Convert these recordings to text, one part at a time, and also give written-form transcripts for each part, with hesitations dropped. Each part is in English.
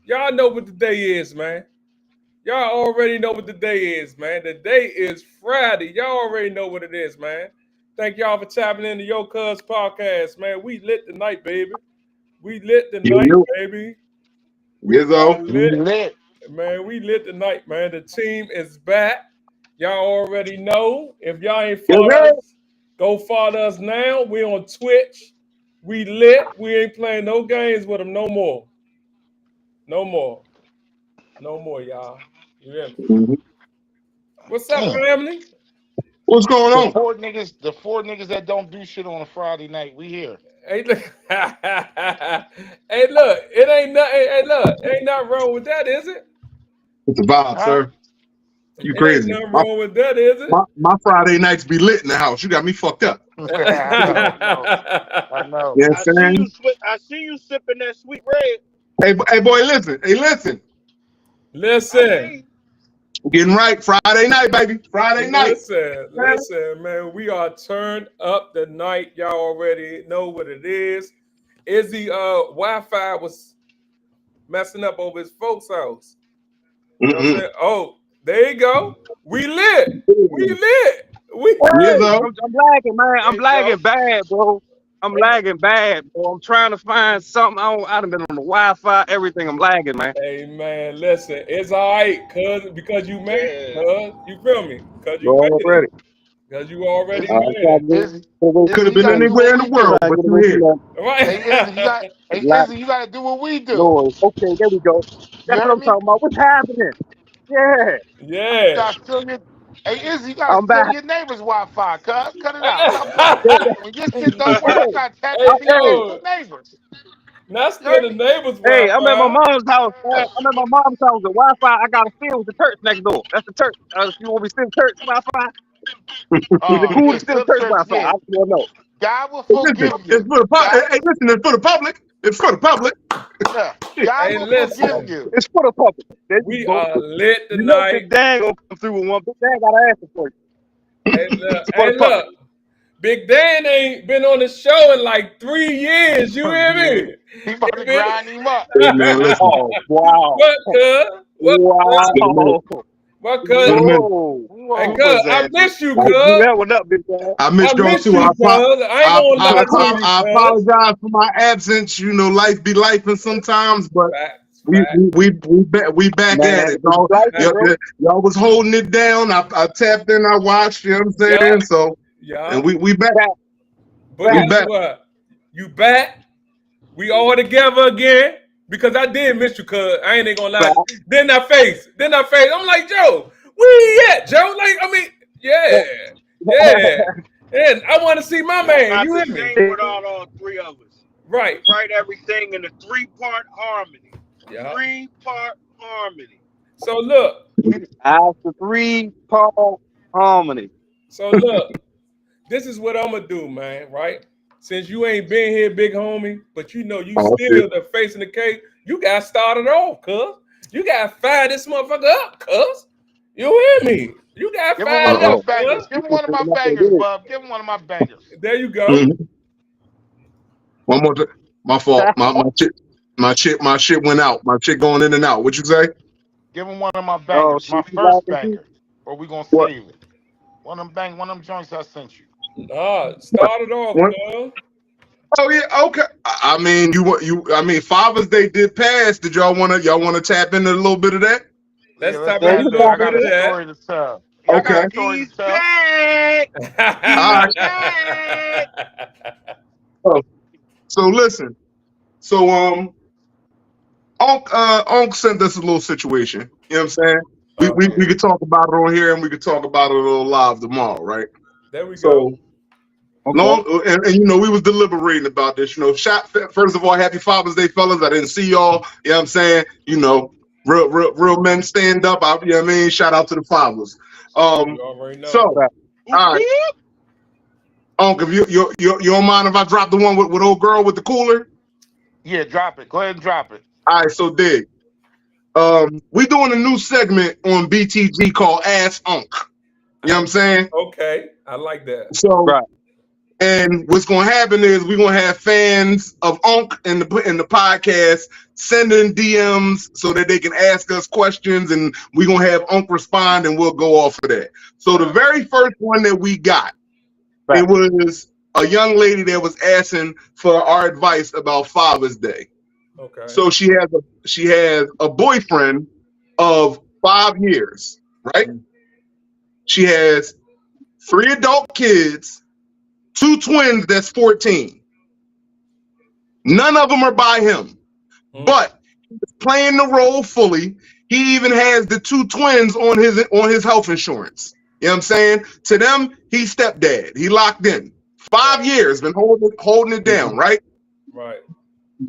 Y'all know what the day is, man. Y'all already know what the day is, man. The day is Friday. Y'all already know what it is, man. Thank y'all for tapping into Yo Cuz podcast, man. We lit tonight, baby. We lit You, tonight, you, baby. We are Gizzo. We lit, lit. man. We lit tonight, man. The team is back. Y'all already know. If y'all ain't Yes, followed sir. us, go follow us now. We on Twitch. We lit. We ain't playing no games with them no more. No more. No more, y'all. You hear me? Mhm. What's up, Damn. family? What's going on? The four niggas that don't do shit on a Friday night, we here. Hey, look. Hey, look. It ain't nothing. Hey, look. Ain't nothing wrong with that, is it? It's a vibe, Huh? sir. You It ain't crazy. nothing wrong with that, is My Friday nights be lit in the house. You got me fucked up. I know. it? I know. You know I what see I'm you. saying? I see you sipping that sweet red. Hey, boy, listen. Hey, listen. I Listen. see. Getting right. Friday night, baby. Friday night. Listen, Man. listen, man. We are turned up tonight. Y'all already know what it is. Izzy Wi-Fi was messing up over his folks' house. You know what I'm Mm-mm. saying? Oh, there you go. We lit. We lit. We Hey, Gizzo. I'm lagging, man. There I'm you go. lagging bad, bro. I'm lagging bad, bro. I'm trying to find something. I done been on the Wi-Fi, everything. I'm lagging, man. hey man, listen, it's all right, cuz because you made it, Yeah. cuz. You feel me? Because You you made it. already. Because you already Izzy, I'm made trying it. to Izzy, get Could Izzy, have you been gotta do anywhere what in the we do. world, trying to but get you away from here. that Hey black Izzy, you gotta do what we do. noise. Okay, there we go. You That's what heard I'm me? talking about. What's happening? Yeah, You yeah. gotta steal your Izzy, you gotta I'm steal back. your neighbor's Wi-Fi, cuz. Cut it out. Stop playing. Yeah, When your shit don't work, you hey, gotta tap Hey, into your hey, next door yo, neighbors. not You still heard the me? neighbor's hey, I'm at my Wi-Fi. mom's house, man. Yeah. I'm at my mom's house. The Wi-Fi I got to steal with the church next door. That's the church. If you want me to steal church Wi-Fi, is it Oh cool yeah, to steal still church church, Wi-Fi? yeah. I just want to know. God will Listen, forgive it's you. for the God, hey, listen, it's for the public. It's for the public. yeah. Shit. God Hey, will forgive listen, you. It's for the public. There you we go. are lit You know tonight. Big Dan gonna come through with one. Big Dan got an answer for you. It's for the Hey, public. look. Big Dan ain't been on the show in like 3 years. You hear Yeah. me? He about He to been. grind him up. Hey, man, listen. Oh, wow. What, cuz? What, cuz? It's been a minute. Wow. What, It's been a cuz? minute. Whoa. Hey, You Whoa. cuz, was I at miss you, I, you blew cuz. that one up, Big Dan. I I missed y'all miss too. you, cuz. I ain't gonna lie to you, I cuz. apologize for my absence. You know, life be lifing sometimes, but Facts, we facts, we we we back at Man, it. it's life, facts. bro. Y'all was holding it down. I tapped in. I watched. You know what I'm Yeah, saying? So yeah. and we back. Back, But We back. guess back. what? You back. We all together again. Because I did miss you, cuz. I ain't even gonna lie. Back. Then that face. Then that face. I'm like, Joe, where you at, Joe? Like, I mean, yeah. Yeah. And I want to see my I man. got You to hear me? sing with all three of us Right. and write everything in a three-part harmony. Yeah. Three-part harmony. So look. After three part harmony. So look. This is what I'm gonna do, man. Right? Since you ain't been here, big homie, but you know you Oh still shit. the face in the cake. You got started off, cuz. You got to fire this motherfucker up, cuz. You hear me? You got Give him one fired of my up, Uh bangers. cuz. Give him You one of my picking up that bangers, good. bub. Give him one of my bangers. There you go. oh. One more. My fault. My shit went out. My shit going in and out. What you say? Give him one of my Oh, bangers. she My be first laughing too. banger. Or we gonna What? save it. One of them joints I sent you. Nah, What? started off, What? cuz. Oh yeah. Okay. I mean, you. I mean, Father's Day did pass. Did y'all wanna tap into a little bit of that? Yeah, Let's let's tap Yeah, in a you tap can in. little tap I bit got of a into it. that. story to tell. Yeah, I got Okay. a story to He's tell. back. All He's right. back. So, so listen. So Unc sent us a little situation. You know what I'm saying? We Yeah. could talk about it on here and we could talk about it a little live tomorrow, right? There we go. So Okay. long and you know we was deliberating about this. You know, first of all, happy Father's Day, fellas. I didn't see y'all. You know what I'm saying? You know, real men stand up. You know what I mean? Shout out to the fathers. You already know. So Right. Whoop, all right, whoop. Unc, if you don't mind if I drop the one with old girl with the cooler? Yeah, drop it. Go ahead and drop it. All right, so dig. We doing a new segment on BTG called Ask Unc. You know what I'm saying? Okay. I like that. So Right. And what's gonna happen is we're gonna have fans of Unc in the podcast sending DMs so that they can ask us questions, and we're gonna have Unc respond, and we'll go off of that. So the very first one that we got, it was a young lady that was asking for our advice about Father's Day. Okay. So she has a boyfriend of 5 years, right? She has 3 adult kids, 2 twins that's 14. None of them are by him, but he's playing the role fully. He even has the 2 twins on his health insurance. You know what I'm saying? To them, he's stepdad. He locked in. 5 years, been holding it down, right? Right.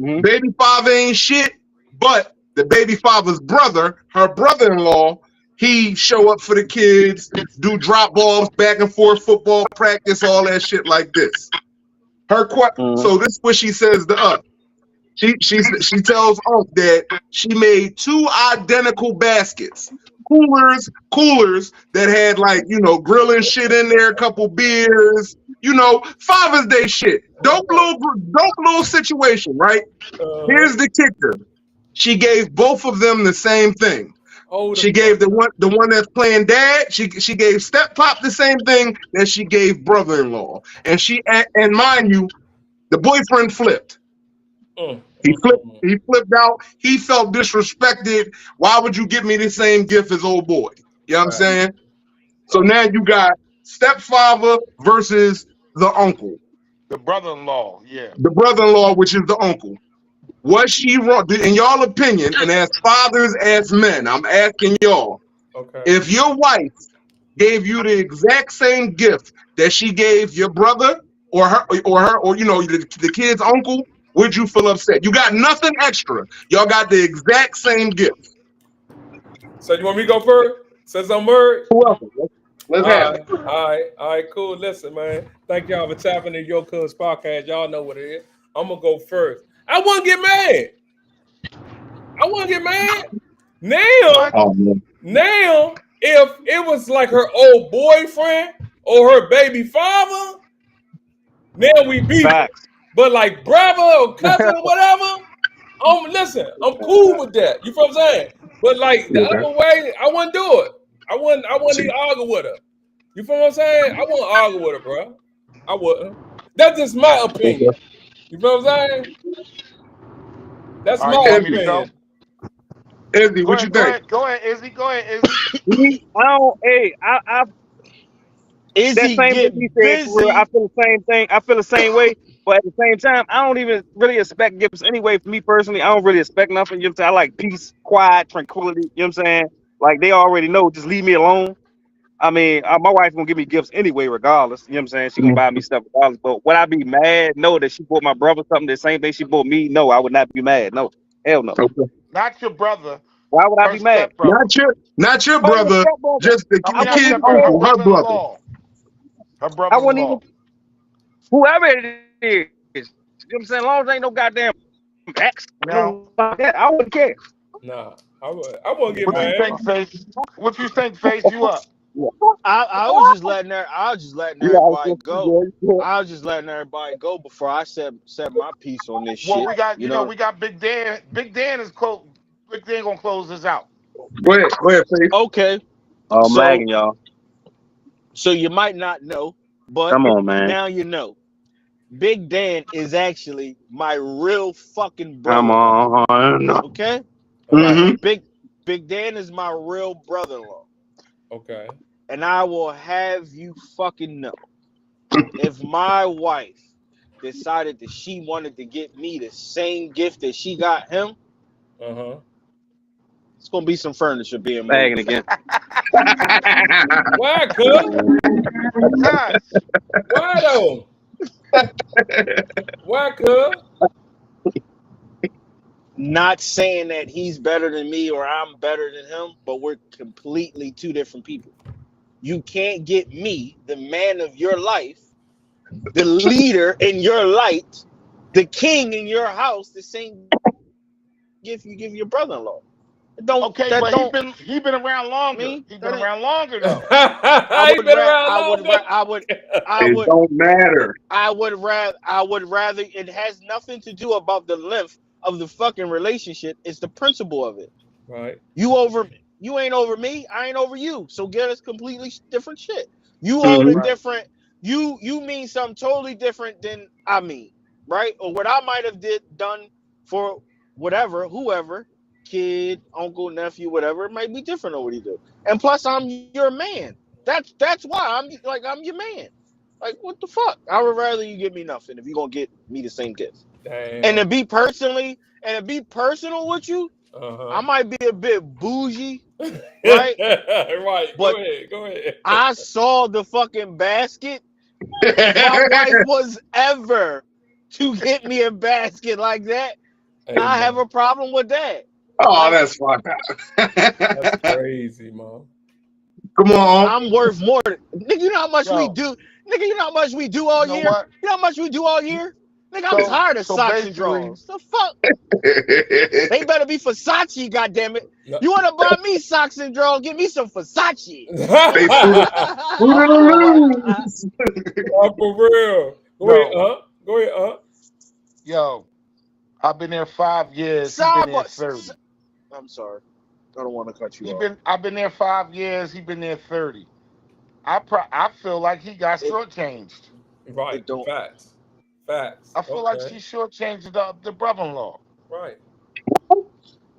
Baby father ain't shit, but the baby father's brother, her brother-in-law, he show up for the kids, do drop balls, back and forth football practice, all that shit like this. So this is what she says to us. She tells us that she made 2 identical baskets, coolers that had, like, you know, grilling shit in there, a couple beers, you know, Father's Day shit. Dope little situation, right? Here's the kicker. She gave both of them the same thing. She gave the one that's playing dad. She gave step pop the same thing that she gave brother-in-law. And mind you, the boyfriend flipped. He flipped out. He felt disrespected. Why would you give me the same gift as old boy? You know what I'm saying? So now you got stepfather versus the uncle. The brother-in-law, yeah. The brother-in-law, which is the uncle. Was she wrong? In y'all opinion, and as fathers, as men, I'm asking y'all, if your wife gave you the exact same gift that she gave your brother or you know, the kid's uncle, would you feel upset? You got nothing extra. Y'all got the exact same gift. So you want me to go first? Since I'm married? Let's have it. All right, cool. Listen, man. Thank y'all for tapping in Your Cuz podcast. Y'all know what it is. I'm gonna go first. I wouldn't get mad. Now, if it was like her old boyfriend or her baby father, now we beef. But like brother or cousin or whatever, listen, I'm cool with that. You feel what I'm saying? But like the other way, I wouldn't do it. I wouldn't even argue with her. You feel what I'm saying? I wouldn't argue with her, bro. I wouldn't. That's just my opinion. You feel what I'm saying? That's my opinion. Izzy, what you think? Go ahead, Izzy. Go ahead, Izzy. Izzy, that same thing he said, for real, I feel the same thing. I feel the same way, but at the same time, I don't even really expect gifts anyway. For me personally, I don't really expect nothing. You know what I'm saying? I like peace, quiet, tranquility. You know what I'm saying? Like, they already know, just leave me alone. I mean, my wife gonna give me gifts anyway, regardless. You know what I'm saying? She gonna buy me stuff regardless. But would I be mad? No, that she bought my brother something the same thing she bought me? No, I would not be mad. No, hell no. Not your brother. Why would I be mad? Not your brother. Just the kid's uncle, her brother. Her brother. I wouldn't even. Whoever it is. You know what I'm saying? As long as ain't no goddamn ex, no. I wouldn't care. Nah, I wouldn't get mad. What you think, Face? You up? I was just letting everybody go. I was just letting everybody go before I said my piece on this shit. Well, we got we got Big Dan. Big Dan is close. Big Dan gonna close this out. Go ahead, Face. Okay. I'm lagging, y'all. So you might not know, but come on, man. Now you know. Big Dan is actually my real fucking brother. Come on. Okay? Mm-hmm. Big Dan is my real brother-in-law. Okay. And I will have you fucking know, if my wife decided that she wanted to get me the same gift that she got him, it's gonna be some furniture being bagging again. Why, cuz? Why though? Why, cuz? Not saying that he's better than me or I'm better than him, but we're completely 2 different people. You can't get me, the man of your life, the leader in your light, the king in your house, the same gift you give your brother-in-law. Okay, but he been around longer. He been around longer though. He been around longer. It don't matter. I would rather. It has nothing to do about the length of the fucking relationship. It's the principle of it. Right. You ain't over me. I ain't over you. So get us completely different shit. You hold a different. You mean something totally different than I mean, right? Or what I might have done for whatever, whoever, kid, uncle, nephew, whatever. It might be different than what he do. And plus, I'm your man. That's why I'm your man. Like, what the fuck? I would rather you give me nothing if you're gonna get me the same gift. Damn. And to be personal with you, I might be a bit bougie, right? Right. But go ahead. I saw the fucking basket. My wife was ever to get me a basket like that. Hey, I have a problem with that. Oh, that's fine. That's crazy, man. Come on. I'm worth more. Nigga, you know how much we do? Nigga, you know how much we do all year? What? You know how much we do all year? Nigga, I'm tired of socks and drawers. The fuck? They better be Versace, goddammit. No. You want to buy me socks and drawers? Give me some Versace. For real. Go ahead, Yo, I've been there 5 years. He been there 30. I'm sorry. I don't want to cut you off. I've been there 5 years. He been there 30. I feel like he got shortchanged. Right. Facts. I feel like she shortchanged the brother-in-law. Right.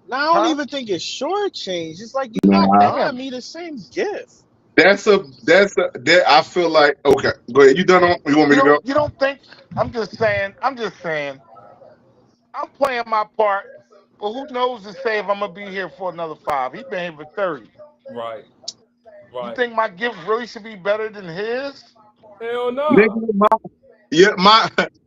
Now, I don't even think it's shortchanged. It's like you're not buying me the same gift. I feel like, okay, go ahead. You done on? You want me to go? You don't think? I'm just saying. I'm playing my part, but who knows to say if I'm gonna be here for another 5? He been here for 30. Right. You think my gift really should be better than his? Hell no.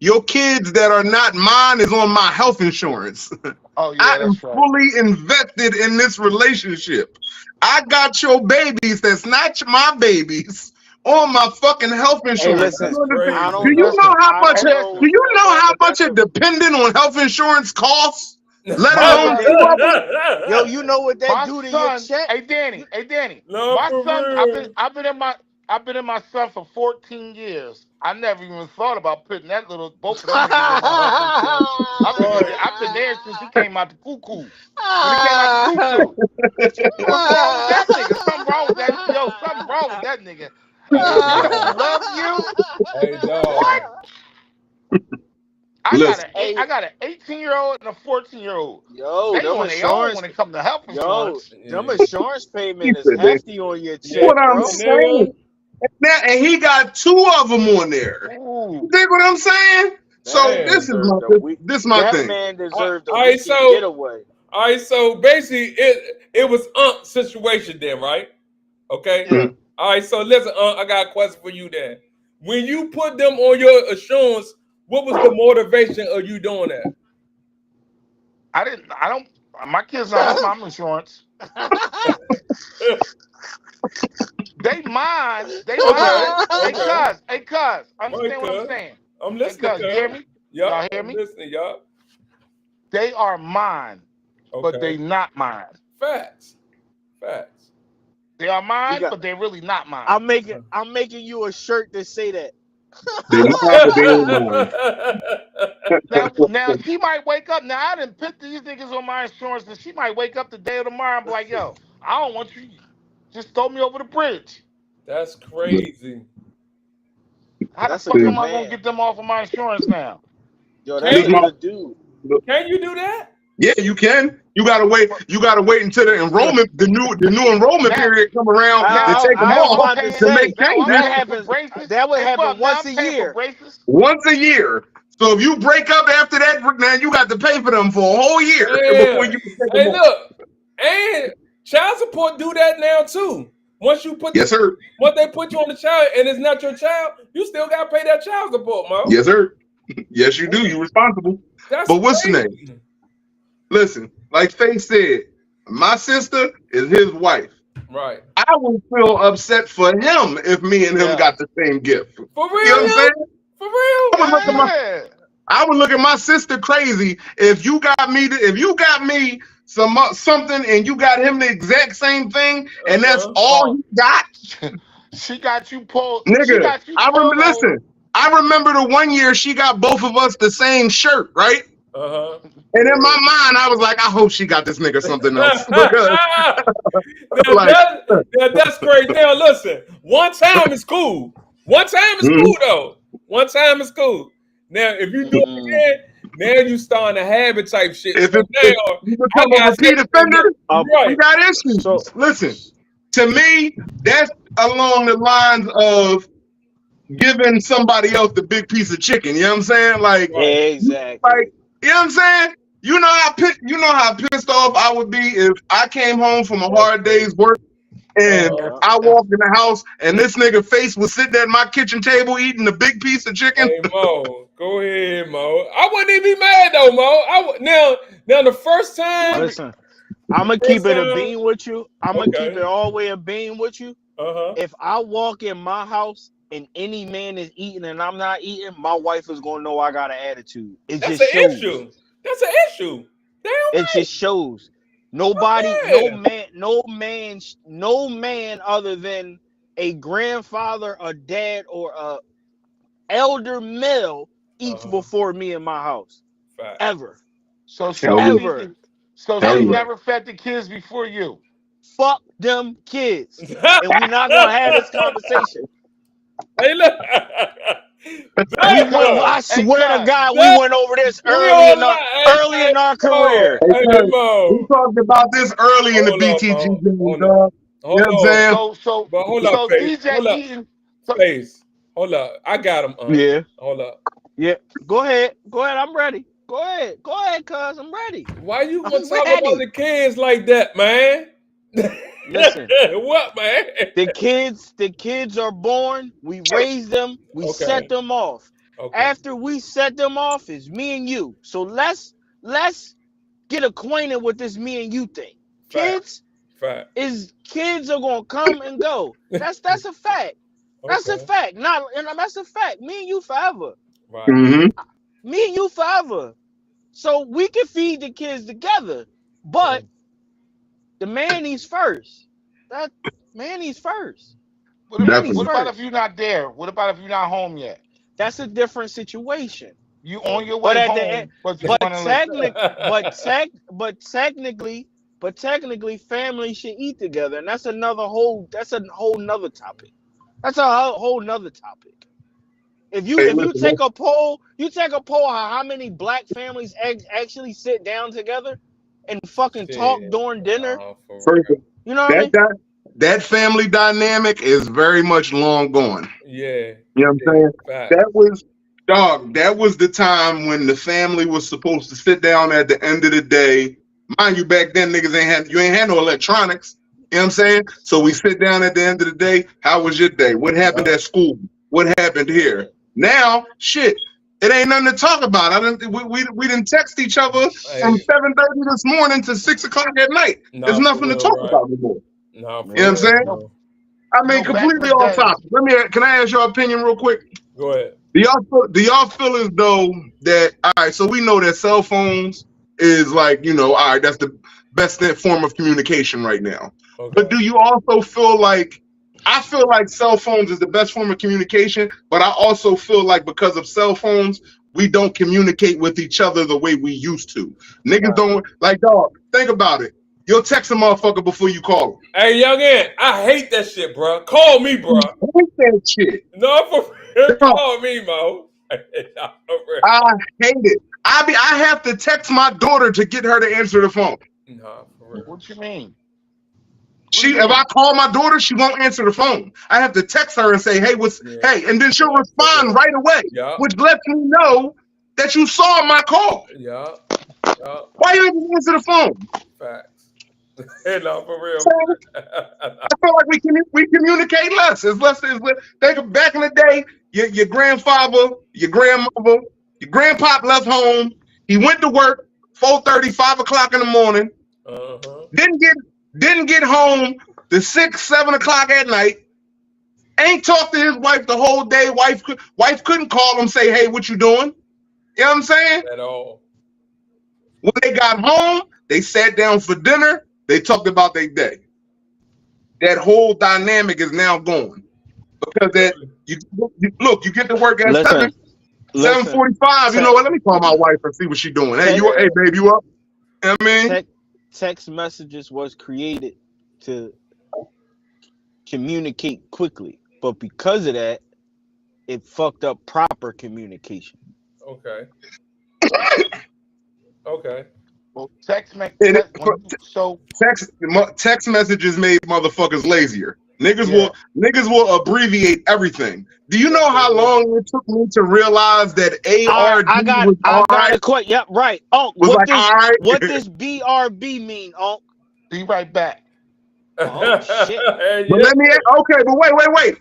Your kids that are not mine is on my health insurance. Oh yeah, I am that's right. fully invested in this relationship. I got your babies that's not my babies on my fucking health insurance. Hey, listen, do you know how much a dependent on health insurance costs? Let alone 2 of them. Yo, you know what that do to your check? Hey Danny. No, my son, real. I've been in my son for 14 years. I never even thought about putting both of them niggas in my health insurance. I've been there since he came out the cuckoo. When he came out the cuckoo. What's wrong with that nigga? Something wrong with that. Yo, something wrong with that nigga. He don't love you. Hey, dog. What? I got an 18-year-old and a 14-year-old. Yo, they on their own when it comes to health insurance. Them insurance payment is hefty on your check. What I'm saying. And he got 2 of them on there. You dig what I'm saying? So this is my thing. That man deserved a getaway. All right, so basically it was situation then, right? Okay. Yeah. All right, so listen, I got a question for you then. When you put them on your insurance, what was the motivation of you doing that? My kids don't have my insurance. They mine. Hey, cuz. Understand what I'm saying? I'm listening. Hey, cuz, you hear me? Y'all hear me? I'm listening, y'all. They are mine, but they not mine. Facts. They are mine, but they're really not mine. I'm making you a shirt that say that. Now she might wake up. Now I didn't put these niggas on my insurance, and she might wake up the day of tomorrow and be like, "Yo, I don't want you. Just throw me over the bridge." That's crazy. How the fuck am I gonna get them off of my insurance now? Yo, that's a dude. Can you do that? Yeah, you can. You gotta wait. You gotta wait until the enrollment, the new enrollment period come around to take them off to make changes. That would happen once a year. Once a year. So if you break up after that, now you got to pay for them for a whole year before you can take them off. Look, and child support do that now too. Once you put once they put you on the child and it's not your child, you still gotta pay that child support, Mo. Yes, sir. Yes, you do. You're responsible. But what's the name? Listen, like Faith said, my sister is his wife. Right. I would feel upset for him if me and him got the same gift. For real? You know what I'm saying? For real? I would look at my sister crazy if you got me something, and you got him the exact same thing, and that's all he got. She got you pulled. She Nigga, got you I remember. pulled over. Listen, I remember the one year she got both of us the same shirt, right? And in my mind, I was like, I hope she got this nigga something else because that's great. Now listen, one time is cool. One time is cool though. One time is cool. Now if you do it again, now you starting a habit type shit. If So you become a repeat offender, we got issues. So listen, to me, that's along the lines of giving somebody else the big piece of chicken. You know what I'm saying? Like, exactly. Like, you know what I'm saying? You know how pissed off I would be if I came home from a hard day's work and I walked in the house and this nigga face was sitting at my kitchen table eating a big piece of chicken. Hey Mo, go ahead, Mo. I wouldn't even be mad though, Mo. Now the first time. Listen, I'm gonna keep it a bean with you. I'm gonna keep it all the way a bean with you. If I walk in my house and any man is eating and I'm not eating, my wife is gonna know I got an attitude. That's an issue. That's an issue. It just shows. Nobody, no man other than a grandfather, a dad, or a elder male eats before me in my house. Ever. So she never fed the kids before you. Fuck them kids. And we're not gonna have this conversation. Hey, look. I swear to God, we went over this early in our career. We talked about this early in the BTG game, dog. You know what I'm saying? But hold up, DJ Face. Hold up. I got him. Yeah. Hold up. Yeah. Go ahead. I'm ready. Go ahead, cuz I'm ready. Why you gonna talk about the kids like that, man? Listen. What, man? The kids are born. We raise them. We set them off. After we set them off, is me and you. So let's get acquainted with this me and you thing. Kids are gonna come and go. That's a fact. That's a fact. That's a fact. Me and you forever. Right. Mm-hmm. Me and you forever. So we can feed the kids together, but the man eats first. That man eats first. What about if you're not there? What about if you're not home yet? That's a different situation. You on your way home, but technically, families should eat together, and that's a whole nother topic. That's a whole nother topic. If you take a poll, how many black families actually sit down together and fucking talk during dinner. You know what I mean? That family dynamic is very much long gone. Yeah. You know what I'm saying? That was the time when the family was supposed to sit down at the end of the day. Mind you, back then niggas ain't had no electronics. You know what I'm saying? So we sit down at the end of the day. How was your day? What happened at school? What happened here? Now, shit, it ain't nothing to talk about. We didn't text each other from 7:30 this morning to 6 o'clock at night. There's nothing to talk about anymore. You know what I'm saying? I mean, completely off topic. Can I ask your opinion real quick? Go ahead. Do y'all feel as though that, all right, so we know that cell phones is like, all right, that's the best form of communication right now. But do you also feel like, I feel like cell phones is the best form of communication, but I also feel like because of cell phones, we don't communicate with each other the way we used to. Niggas don't, like, dog, think about it. You'll text a motherfucker before you call him. Hey, young Ant, I hate that shit, bro. Call me, bro. I hate that shit. No, for real. Call me, Mo. I hate it. I have to text my daughter to get her to answer the phone. No, for real. What you mean? If I call my daughter, she won't answer the phone. I have to text her and say, hey, hey, and then she'll respond right away, which lets me know that you saw my call. Yeah. Why you didn't answer the phone? Facts. No, for real. So, I feel like we communicate less. It's less. Think of back in the day, your grandfather, your grandmother, your grandpop left home. He went to work 4:30, 5 o'clock in the morning. Didn't get home to 6, 7 o'clock at night. Ain't talked to his wife the whole day. Wife couldn't call him, say, hey, what you doing? You know what I'm saying? At all. When they got home, They sat down for dinner. They talked about their day. That whole dynamic is now gone because that you get to work at Listen, 7:45. You know what? Let me call my wife and see what she's doing. Hey, hey, babe, you up? You know what I mean, text messages was created to communicate quickly, but because of that, it fucked up proper communication. Okay. Okay. Well, text messages made motherfuckers lazier. Niggas will abbreviate everything. Do you know how long it took me to realize that ARD was all right? Yep, right. Oh, what does BRB mean? Oh, be right back. Oh shit. But let me. Okay, but wait.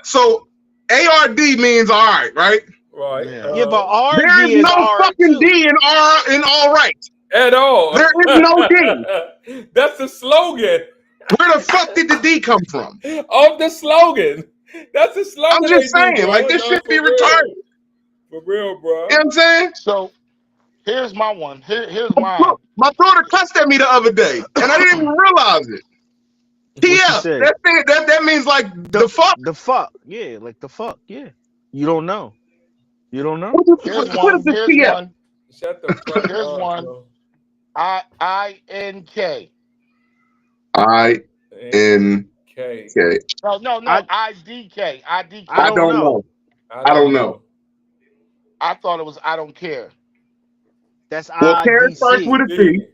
So ARD means all right, right? Right. Yeah, but RD there's is no fucking too. D in all right. At all. There is no D. That's the slogan. Where the fuck did the D come from? Of the slogan. That's the slogan. I'm just saying, like, this shit be retarded. For real, bro. You know what I'm saying? So here's my one. Here's mine. Look, my daughter cussed at me the other day, and I didn't even realize it. TF, that means like the fuck. The fuck, yeah, like the fuck, yeah. You don't know. Here's what one. is this Here's TF? one. Shut the fuck Here's up, one. bro. INK. INK. No. IDK. I don't know. I don't know. I thought it was I don't care. That's well, care starts with a C.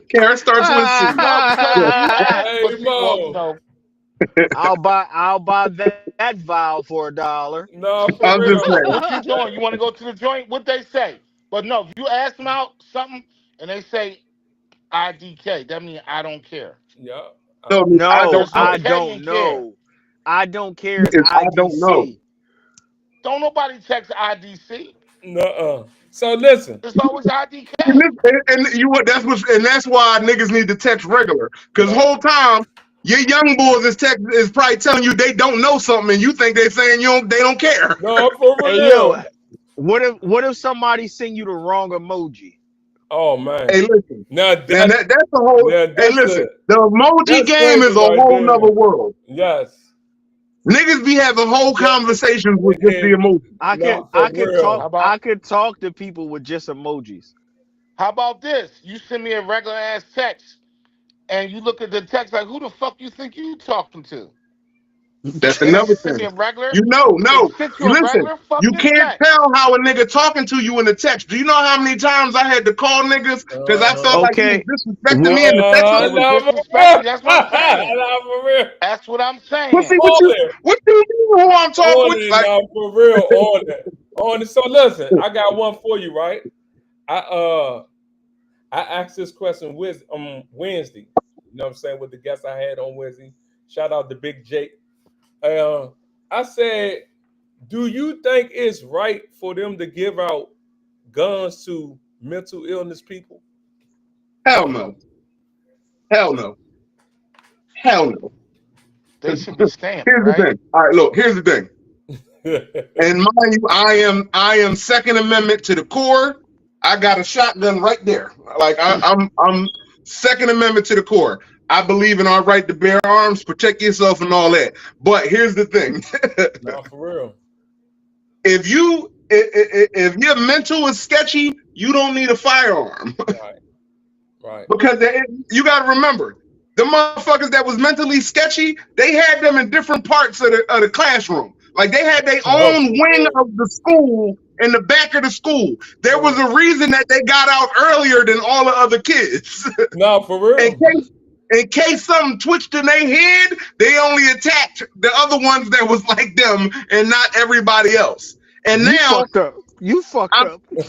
Care starts with C. I'll buy that vial for $1. No, I'm just saying. What you doing? You want to go to the joint? What they say? But no, if you ask them out something and they say IDK, that means I don't care. Yeah. No, I don't know. I don't care. I don't know. Don't nobody text IDC. Nuh-uh. So listen. It's always IDK. And that's why niggas need to text regular. Because whole time your young boys is probably telling you they don't know something, and you think they're saying they don't care. No, for real. Hey, yo, what if somebody send you the wrong emoji? Oh man. Hey, listen. Now that's the whole. Hey, listen. The emoji game is a whole nother world. Yes. Niggas be having whole conversations with just the emoji. I could talk to people with just emojis. How about this? You send me a regular ass text, and you look at the text like, who the fuck you think you talking to? That's another thing. Regular, no. Listen, you can't text. tell how a nigga talking to you in the text. Do you know how many times I had to call niggas because I felt like he was disrespecting me in the text? That's what I'm saying. That's what I'm saying. What you mean who I'm talking with? Like, for real, on it. So listen, I got one for you, right? I asked this question Wednesday. You know what I'm saying, with the guests I had on Wednesday. Shout out to Big Jake. I said, do you think it's right for them to give out guns to mental illness people? Hell no. They should be stamped. Here's the thing. All right, look, here's the thing. And mind you, I am Second Amendment to the core. I got a shotgun right there. Like I'm Second Amendment to the core. I believe in our right to bear arms, protect yourself, and all that. But here's the thing. No, for real. If your mental is sketchy, you don't need a firearm. Right. Because you got to remember, the motherfuckers that was mentally sketchy, they had them in different parts of the classroom. Like they had their own wing of the school in the back of the school. There was a reason that they got out earlier than all the other kids. No, for real. In case something twitched in their head, they only attacked the other ones that was like them and not everybody else. And You fucked up. Hey,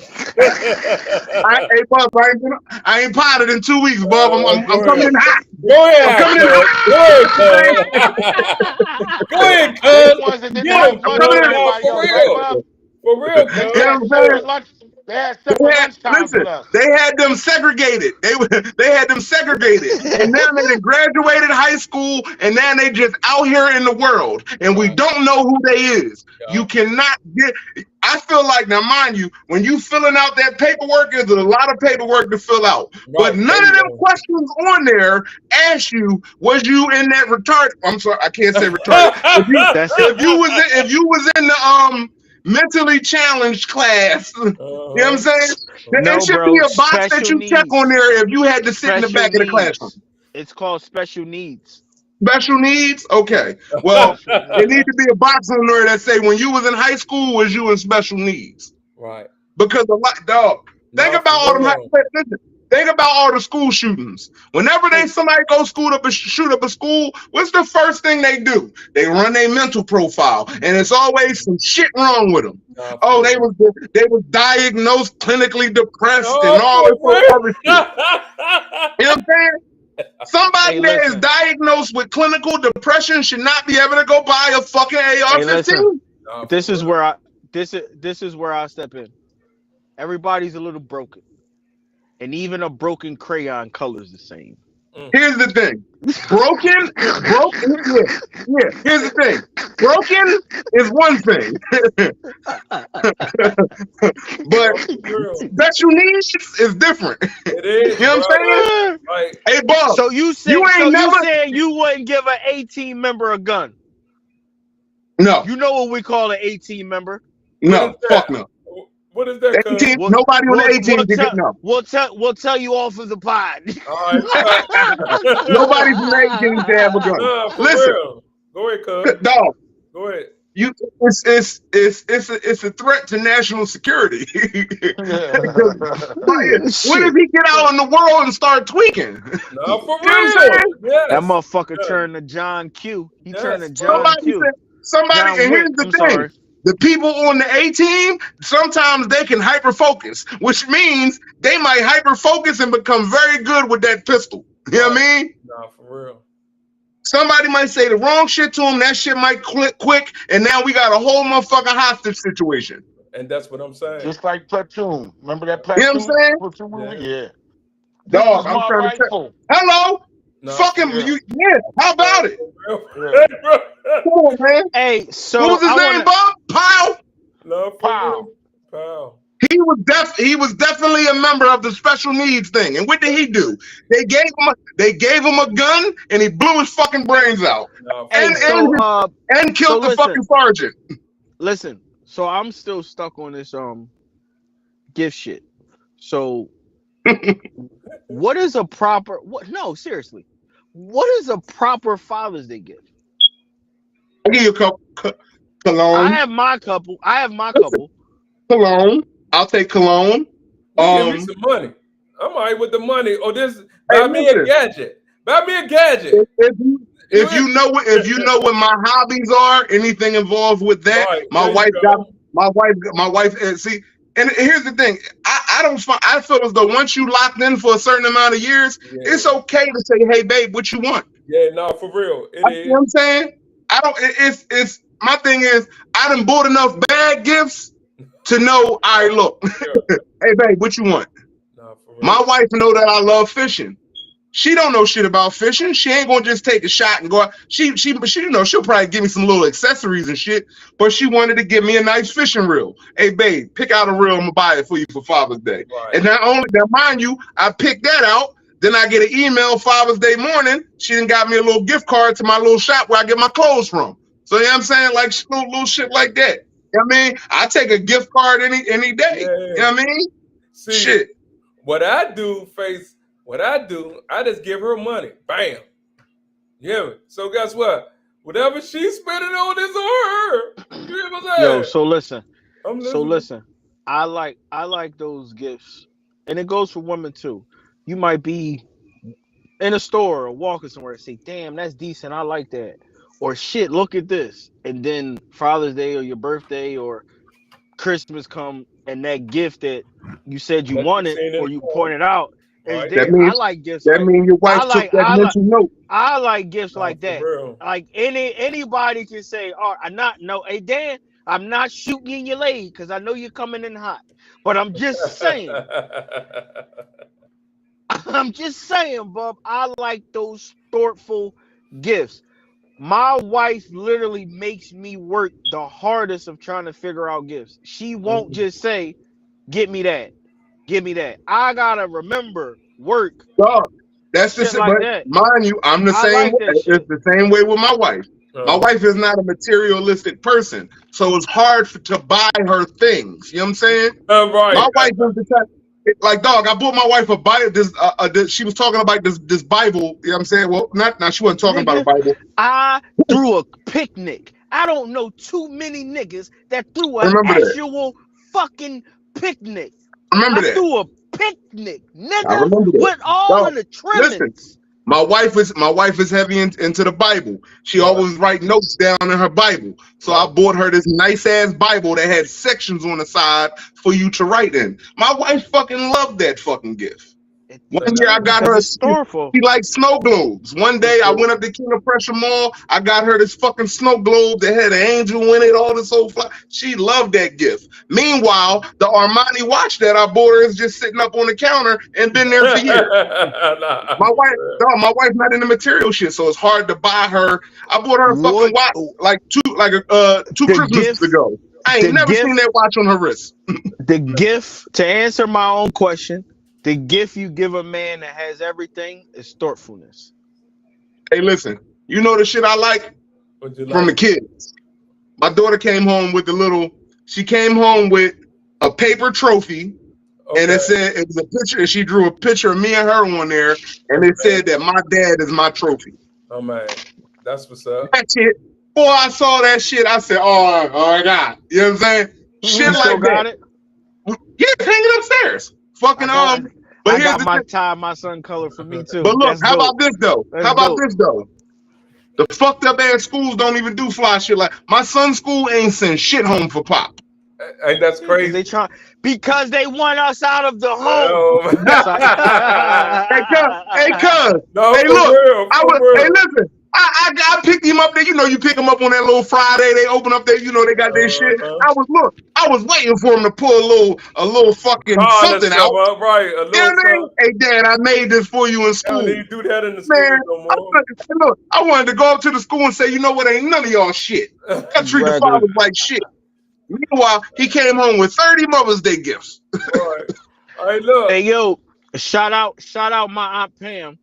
Bob, I ain't potted in 2 weeks, Bob. I'm coming in hot. Go ahead, cuz. For real, For real, cuz. You know what I'm saying? They had separate lunch times Listen, with us. they had them segregated. They had them segregated, and now they done graduated high school, and now they just out here in the world, and we don't know who they is. You cannot get. I feel like, now, mind you, when you filling out that paperwork, there's a lot of paperwork to fill out, but none of them questions on there ask you, was you in that retarded? I'm sorry, I can't say retarded. If you was in the mentally challenged class, you know what I'm saying? There should be a box that you check on there if you had to sit in the back of the classroom. It's called special needs. Special needs? Okay. Well, there needs to be a box on there that say when you was in high school, was you in special needs? Right. Because a lot, dog. Think about all the school shootings. Whenever somebody go shoot up a school, what's the first thing they do? They run their mental profile, and it's always some shit wrong with them. They was diagnosed clinically depressed and all this other shit. You know what I'm saying? Somebody that is diagnosed with clinical depression should not be able to go buy a fucking AR-15. This is where I step in. Everybody's a little broken, and even a broken crayon colors the same. Here's the thing. Broken. Yeah. Here's the thing. Broken is one thing, but special needs is different. It is. You know what I'm saying? Right. Hey, Bob. So you saying you wouldn't give an 18 member a gun? No. You know what we call an 18 member? No. Fuck no. What is that? 18, nobody on the 18 can get no. We'll tell you off of the pod. All right. Nobody from the 18 can have a gun. Listen. Real. Go ahead, cuz. Dog. Go ahead. It's a threat to national security. What if he get out in the world and start tweaking? No, for real. Yes. That motherfucker turned to John Q. He turned to John Q. And here's the thing. Sorry. The people on the A team, sometimes they can hyper focus, which means they might hyper focus and become very good with that pistol. You know what I mean? Nah, for real. Somebody might say the wrong shit to him. That shit might click quick, and now we got a whole motherfucking hostage situation. And that's what I'm saying. Just like Platoon. Remember that Platoon? You know what I'm saying? Platoon movie? Yeah. Dog, I'm trying to tell. Hello? No, fuck him. How about it? Come on, man. Hey, so what was his name, Bob? Powell? No, Powell. He was definitely a member of the special needs thing. And what did he do? They gave him a gun and he blew his fucking brains out. No, and killed the fucking sergeant. Listen, so I'm still stuck on this gift shit. So what is a proper seriously. What is a proper Father's Day gift? I'll give you a couple cologne. I have my couple. Cologne. I'll take cologne. Give me some money. I'm all right with the money. Or buy me a gadget. Buy me a gadget. If you know what my hobbies are, anything involved with that, right, my wife. See, and here's the thing. I feel as though once you locked in for a certain amount of years, it's okay to say, "Hey, babe, what you want?" Yeah, no, for real. You know what I'm saying? It's my thing is I done bought enough bad gifts to know. All right, look, hey, babe, what you want? No, for real. My wife know that I love fishing. She don't know shit about fishing. She ain't gonna just take a shot and go out. She she'll probably give me some little accessories and shit, but she wanted to give me a nice fishing reel. Hey, babe, pick out a reel. I'm gonna buy it for you for Father's Day. Right. And not only that, mind you, I picked that out. Then I get an email Father's Day morning. She done got me a little gift card to my little shop where I get my clothes from. So you know what I'm saying? Like little shit like that. You know what I mean? I take a gift card any day. Yeah. You know what I mean? See, shit. What I do, I just give her money. Bam. Yeah. So guess what? Whatever she's spending on is on her. You hear what I'm saying? Yo, so listen. I like those gifts. And it goes for women too. You might be in a store or walking somewhere and say, damn, that's decent. I like that. Or shit, look at this. And then Father's Day or your birthday or Christmas come and that gift that you said you wanted or you pointed out is there. I like gifts. That means your wife took that mental note. I like gifts like that. Like anybody can say, hey Dan, I'm not shooting you in your leg because I know you're coming in hot. But I'm just saying. I'm just saying, Bub. I like those thoughtful gifts. My wife literally makes me work the hardest of trying to figure out gifts. She won't just say, "Get me that, give me that." I gotta remember work. Dog, that's the Shit shit. like But that. mind you, I'm the I same like way. that shit. It's the same way with my wife. My wife is not a materialistic person, so it's hard to buy her things. You know what I'm saying? Right. My wife is the type, like, dog. I bought my wife a Bible. She was talking about this Bible. You know what I'm saying? Well, not she wasn't talking about a Nigga, Bible. I threw a picnic. I don't know too many niggas that threw I an remember that. actual fucking picnic. I remember that. threw a picnic, I nigga, remember that. with all Dog, of the listen, trimmings. my wife is heavy into the Bible. She always write notes down in her Bible. So I bought her this nice ass Bible that had sections on the side for you to write in. My wife fucking loved that fucking gift. One year I got her. She liked snow globes. One day I went up to King of Prussia Mall. I got her this fucking snow globe that had an angel in it. All this old fly. She loved that gift. Meanwhile, the Armani watch that I bought her is just sitting up on the counter and been there for years. My wife not into material shit, so it's hard to buy her. I bought her a fucking watch like two Christmases ago. I ain't never seen that watch on her wrist. The gift, to answer my own question, the gift you give a man that has everything is thoughtfulness. Hey, listen, you know the shit I like from the kids. My daughter came home with she came home with a paper trophy, and it said, it was a picture, and she drew a picture of me and her on there, and it said that my dad is my trophy. Oh, man. That's what's up. That shit. Boy, I saw that shit. I said, oh my God. You know what I'm saying? Shit like that. It? Yeah, it's hanging upstairs. Fucking but I got my tie, my son color for me too. But look, how about this though? The fucked up ass schools don't even do fly shit. Like my son's school ain't send shit home for Pop. Ain't that's crazy? Because they want us out of the home. Hey, cuz. No, hey, look. real. Hey, listen. I picked him up there. You know, you pick him up on that little Friday. They open up there. You know, they got their shit. I was waiting for him to pull a little fucking something out. Right, a little something. Hey, Dad, I made this for you in school. I don't need to do that in the school no more. I wanted to go up to the school and say, you know what? Ain't none of y'all shit. I treat the fathers like shit. Meanwhile, he came home with 30 Mother's Day gifts. Right. Hey, look. Hey, yo, shout out my Aunt Pam.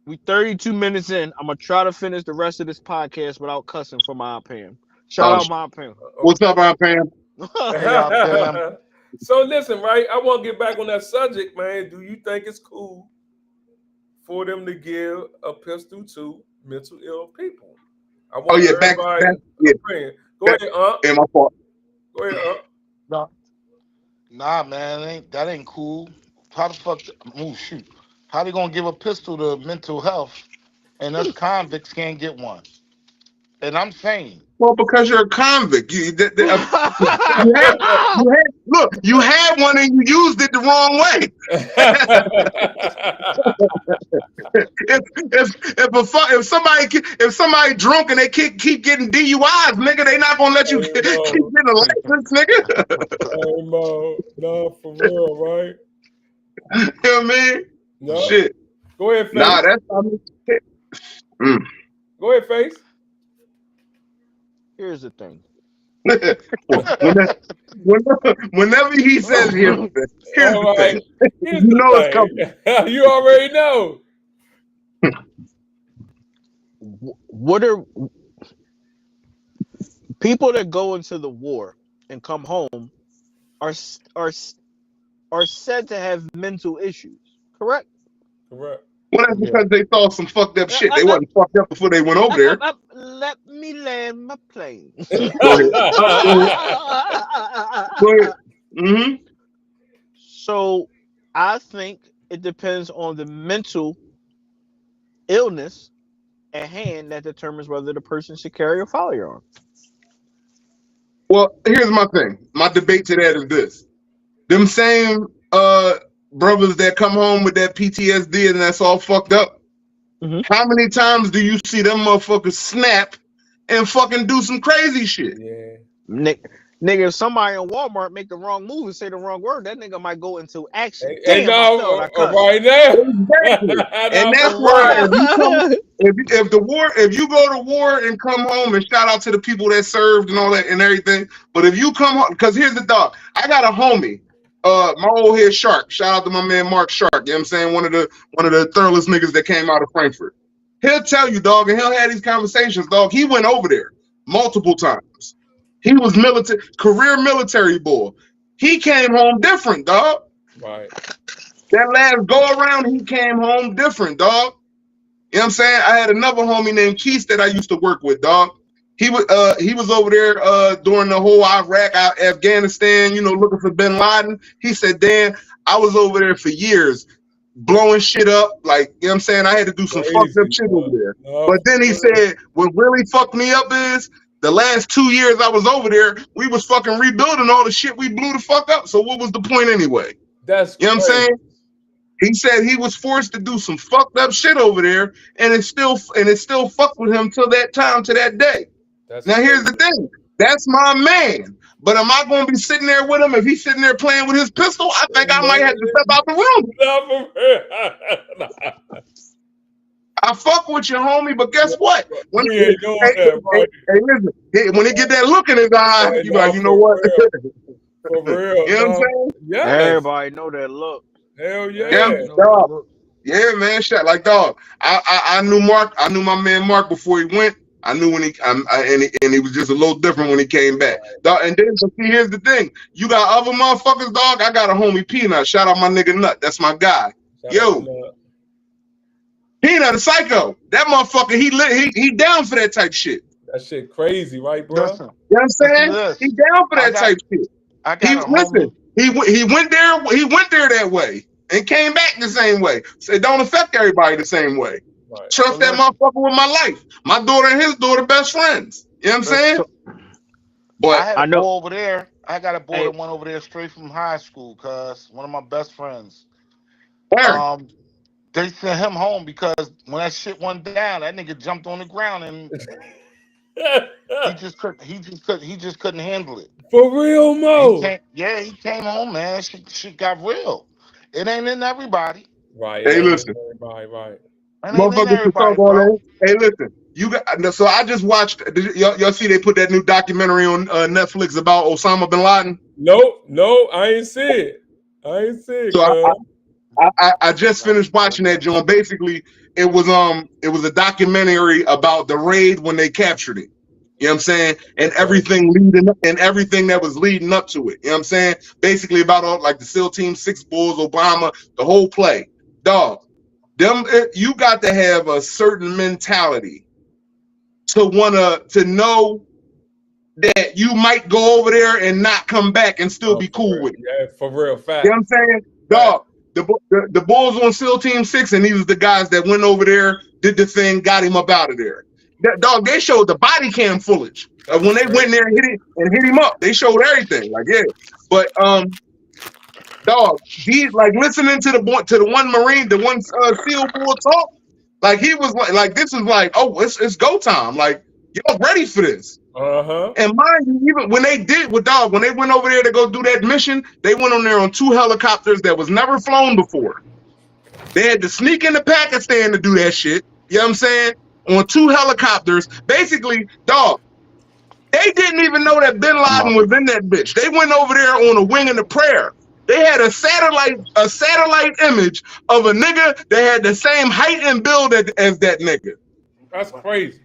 We 32 minutes in. I'm gonna try to finish the rest of this podcast without cussing for my Aunt Pam. Shout out my Aunt Pam. What's up, Aunt Pam? Hey, Aunt Pam. So listen, right? I want to get back on that subject, man. Do you think it's cool for them to give a pistol to mental ill people? I want back. Go ahead, And my fault. Go ahead, Nah, man, that ain't cool. How the fuck? Oh shoot! How they gonna give a pistol to mental health, and us convicts can't get one? And I'm saying, well, because you're a convict. You had one and you used it the wrong way. if somebody drunk and they keep getting DUIs, nigga, they not gonna let you keep getting a license, nigga. No, for real, right? You know what I mean? No. Shit. Go ahead, Face. Nah, that's Go ahead, Face. Here's the thing. Whenever he says here's the thing, you know it's coming. You already know. What are people that go into the war and come home are said to have mental issues, correct? Correct. Well, that's because they saw some fucked up shit. They wasn't fucked up before they went over there. Let me land my plane. Go ahead. Mm-hmm. So I think it depends on the mental illness at hand that determines whether the person should carry a firearm. Well, here's my thing. My debate to that is this. Them same brothers that come home with that PTSD and that's all fucked up. Mm-hmm. How many times do you see them motherfuckers snap and fucking do some crazy shit? Yeah. Nigga, if somebody in Walmart make the wrong move and say the wrong word, that nigga might go into action. Hey, Damn, I failed. no, I cussed. right now. Exactly. And Nah, that's for why real. if you come, if you go to war and come home, and shout out to the people that served and all that and everything. But if you come home, because here's the dog, I got a homie, my old head Shark. Shout out to my man Mark Shark. You know what I'm saying? One of the thoroughest niggas that came out of Frankfurt. He'll tell you, dog, and he'll have these conversations, dog. He went over there multiple times. He was career military boy. He came home different, dog. Right. That last go around, he came home different, dog. You know what I'm saying? I had another homie named Keith that I used to work with, dog. He was over there during the whole Iraq, Afghanistan, looking for bin Laden. He said, Dan, I was over there for years, blowing shit up. Like, you know what I'm saying? I had to do some fucked up shit over there. But then he said, what really fucked me up is the last 2 years I was over there, we was fucking rebuilding all the shit we blew the fuck up. So what was the point anyway? That's you know what I'm saying? He said he was forced to do some fucked up shit over there, and it still fucked with him till that time, to that day. Now here's the thing. That's my man. But am I going to be sitting there with him if he's sitting there playing with his pistol? I think I might have to step out the room. I fuck with you, homie, but guess what? When he get that look in his eye, you like, you know what? For real. You know what I'm saying? Yeah. Everybody know that look. Hell yeah. Dog. Yeah, man. Shit, like, dog. I knew Mark. I knew my man Mark before he went. I knew when and he was just a little different when he came back. Dog, and then see, here's the thing. You got other motherfuckers, dog. I got a homie Peanut. Shout out my nigga Nut. That's my guy. Yo. Peanut, a psycho. That motherfucker, he down for that type shit. That shit crazy, right, bro? Listen, you know what I'm saying? He down for that type shit. He went there that way and came back the same way. So it don't affect everybody the same way. Right. Trust that motherfucker with my life. My daughter and his daughter best friends. You know what I'm saying? But I had a boy over there. I got a boy that went over there straight from high school, cuz one of my best friends. They sent him home because when that shit went down, that nigga jumped on the ground and he just couldn't handle it. For real, Mo. He came home, man. Shit got real. It ain't in everybody. Right. Hey, listen. Right. Motherfuckers talk all that. Hey, listen. So I just watched. Y'all see they put that new documentary on Netflix about Osama bin Laden? No, I ain't see it. So I just finished watching that, John. Basically, it was a documentary about the raid when they captured it. You know what I'm saying? And everything that was leading up to it. You know what I'm saying? Basically about all like the SEAL Team 6 Bulls, Obama, the whole play. Dog, you got to have a certain mentality to know that you might go over there and not come back and still be cool with it. Yeah, for real, fact. You know what I'm saying? Dog, the Bulls on SEAL Team 6, and these was the guys that went over there, did the thing, got him up out of there. Dog, they showed the body cam footage of when they went there and hit him up. They showed everything, like, yeah. But dog, he like listening to the one Marine, the one SEAL boy talk, like he was like this is like, oh, it's go time. Like, y'all ready for this? And mind you, even when they went over there to go do that mission, they went on there on 2 helicopters that was never flown before. They had to sneak into Pakistan to do that shit. You know what I'm saying? On 2 helicopters. Basically, dog, they didn't even know that bin Laden was in that bitch. They went over there on a wing and a prayer. They had a satellite image of a nigga that had the same height and build as that nigga. That's crazy.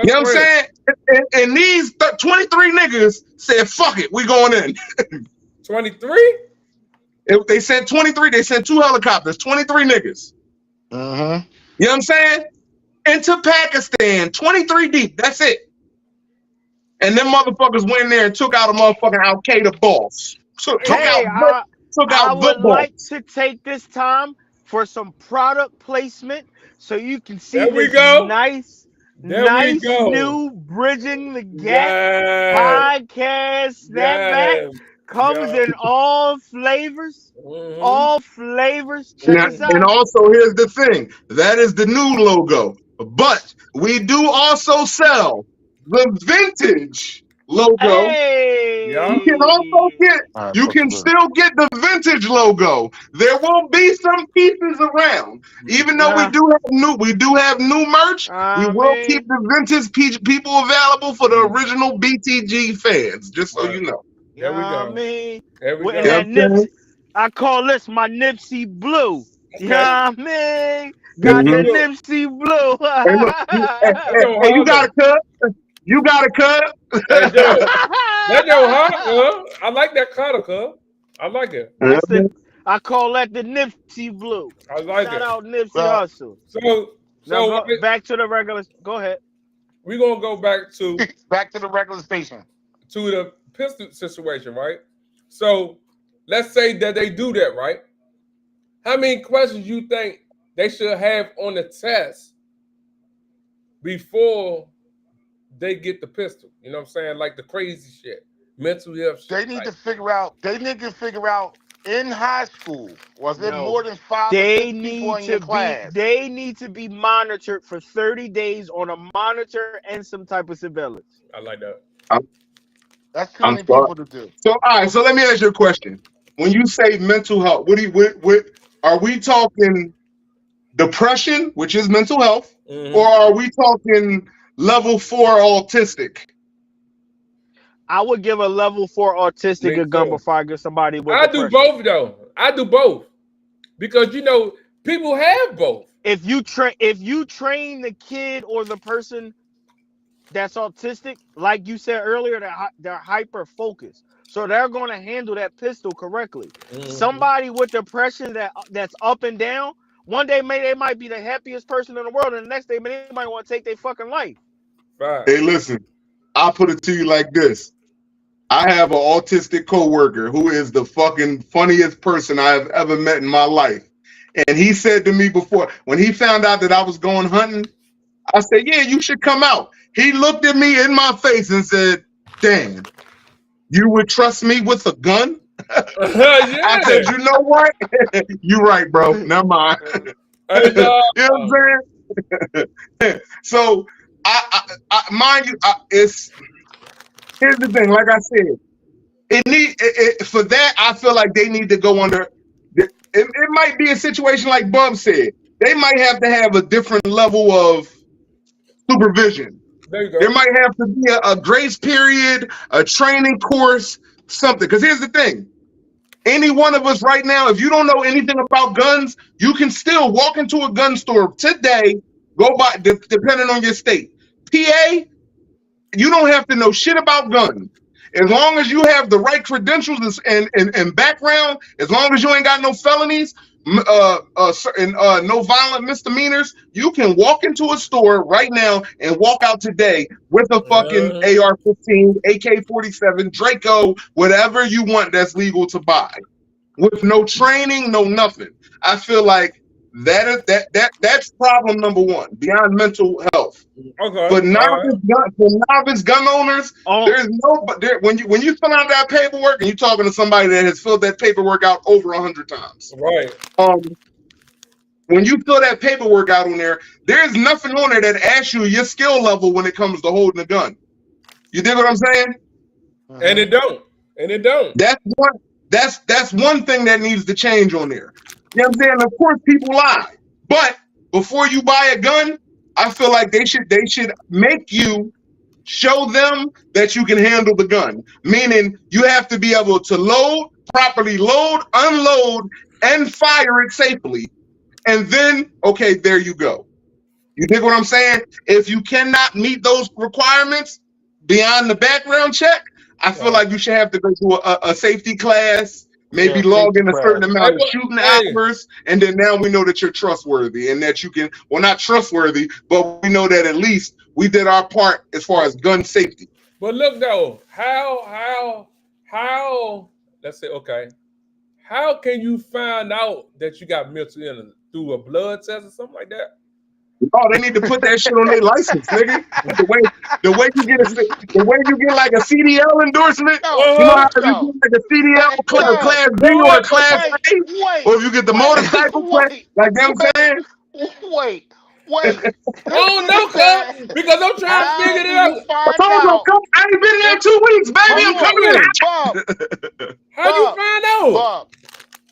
You know what I'm saying? And these 23 niggas said, fuck it, we going in. 23? They sent 23, they sent 2 helicopters, 23 niggas. You know what I'm saying? Into Pakistan, 23 deep, that's it. And them motherfuckers went in there and took out a motherfucking Al-Qaeda boss. I would like to take this time for some product placement so you can see this nice new Bridging the Gap podcast snapback. Comes in all flavors. All flavors. Check us out. And also, here's the thing. That is the new logo. But we do also sell the vintage logo. Yeah. You can also get, All right, you fuck can you, bro. still get the vintage logo. There will be some pieces around, even though Nah, we do have new merch. We I will keep mean, the vintage people available for the original BTG fans. Just so Right. you know. There we I go. mean, There we we're in You know go. that what I'm Nipsey. saying? I call this my Nipsey Blue. Okay. Yeah, I mean, got Nipsey the Mhm. Blue. Nipsey Blue. Hey, look, hey, That's your hey, you heart got a though. cut. You got a cut. Hey Joe. That's your heart, cuz. I like that color, cuz. I like it. That's the I call that the Nipsey Blue. I like Shout it. out Nipsey Well, Hussle. So Now so go back to the regular. Go ahead. we're gonna go back to back to the regular station. the pistol situation, right? So let's say that they do that, right? How many questions you think they should have on the test before they get the pistol? You know what I'm saying? Like the crazy shit, mental health They shit. need Like, to figure out. They need to figure out in high school, was there No, more than 5 or 6 they people need in your to be. class? They need to be monitored for 30 days on a monitor and some type of surveillance. I like that. I'm, That's too I'm many sorry. people to do. So, all right. So let me ask you a question. When you say mental health, what are we talking? Depression, which is mental health, or Mm-hmm. are we talking level 4 autistic? I would give a level 4 autistic Me a gun too. before I give somebody with I do depression. both though. I do both because people have both. If you train the kid or the person that's autistic, like you said earlier, they're hyper focused, so they're going to handle that pistol correctly. Mm-hmm. Somebody with depression that's up and down, one day they might be the happiest person in the world, and the next day they might want to take their fucking life. Hey, Facts. listen, I'll put it to you like this. I have an autistic coworker who is the fucking funniest person I have ever met in my life. And he said to me before, when he found out that I was going hunting, I said, yeah, you should come out. He looked at me in my face and said, Dan, you would trust me with a gun? I Yeah. said, you know what? You right, bro. Never mind. Hey, You dog. know what I'm saying? So, mind you, it's here's the thing. Like I said, for that. I feel like they need to go under. It might be a situation like Bub said. They might have to have a different level of supervision. There you There go. might have to be a grace period, a training course, something. Because here's the thing. Any one of us right now, if you don't know anything about guns, you can still walk into a gun store today, go by, depending on your state. PA, you don't have to know shit about guns. As long as you have the right credentials and background, as long as you ain't got no felonies, no violent misdemeanors, you can walk into a store right now and walk out today with a fucking Uh-huh. AR-15, AK-47, Draco, whatever you want that's legal to buy, with no training, no nothing. I feel like that's problem number one beyond mental health. Okay. For All right. novice gun owners, Oh, there's no. But when you fill out that paperwork and you're talking to somebody that has filled that paperwork out over 100 times, Right. when you fill that paperwork out on there's nothing on there that asks you your skill level when it comes to holding a gun. You dig what I'm saying? And it don't. And it don't. That's one thing that needs to change on there. You know what I'm saying? Of course, people lie, but before you buy a gun, I feel like they should make you show them that you can handle the gun. Meaning, you have to be able to properly load, unload, and fire it safely. And then, okay, there you go. You dig what I'm saying? If you cannot meet those requirements beyond the background check, I feel like you should have to go to a safety class, maybe log safety in a certain class. amount of shooting hours, and then now we know that you're trustworthy and that you can, well, not trustworthy, but we know that at least we did our part as far as gun safety. But look though, how let's say, okay, how can you find out that you got mental illness? Through a blood test or something like that? Oh, they need to put that shit on their license, nigga. The way you get like a CDL endorsement, you know how you get like a CDL class B or a class A, or if you get the motorcycle class, like them saying. Wait. Wait. I don't know, cuz, because I'm trying to How figure do it you out. I find told you, out I ain't been there if 2 weeks, baby. I'm hold on, coming in Bub, How you Bub, find out? Bub,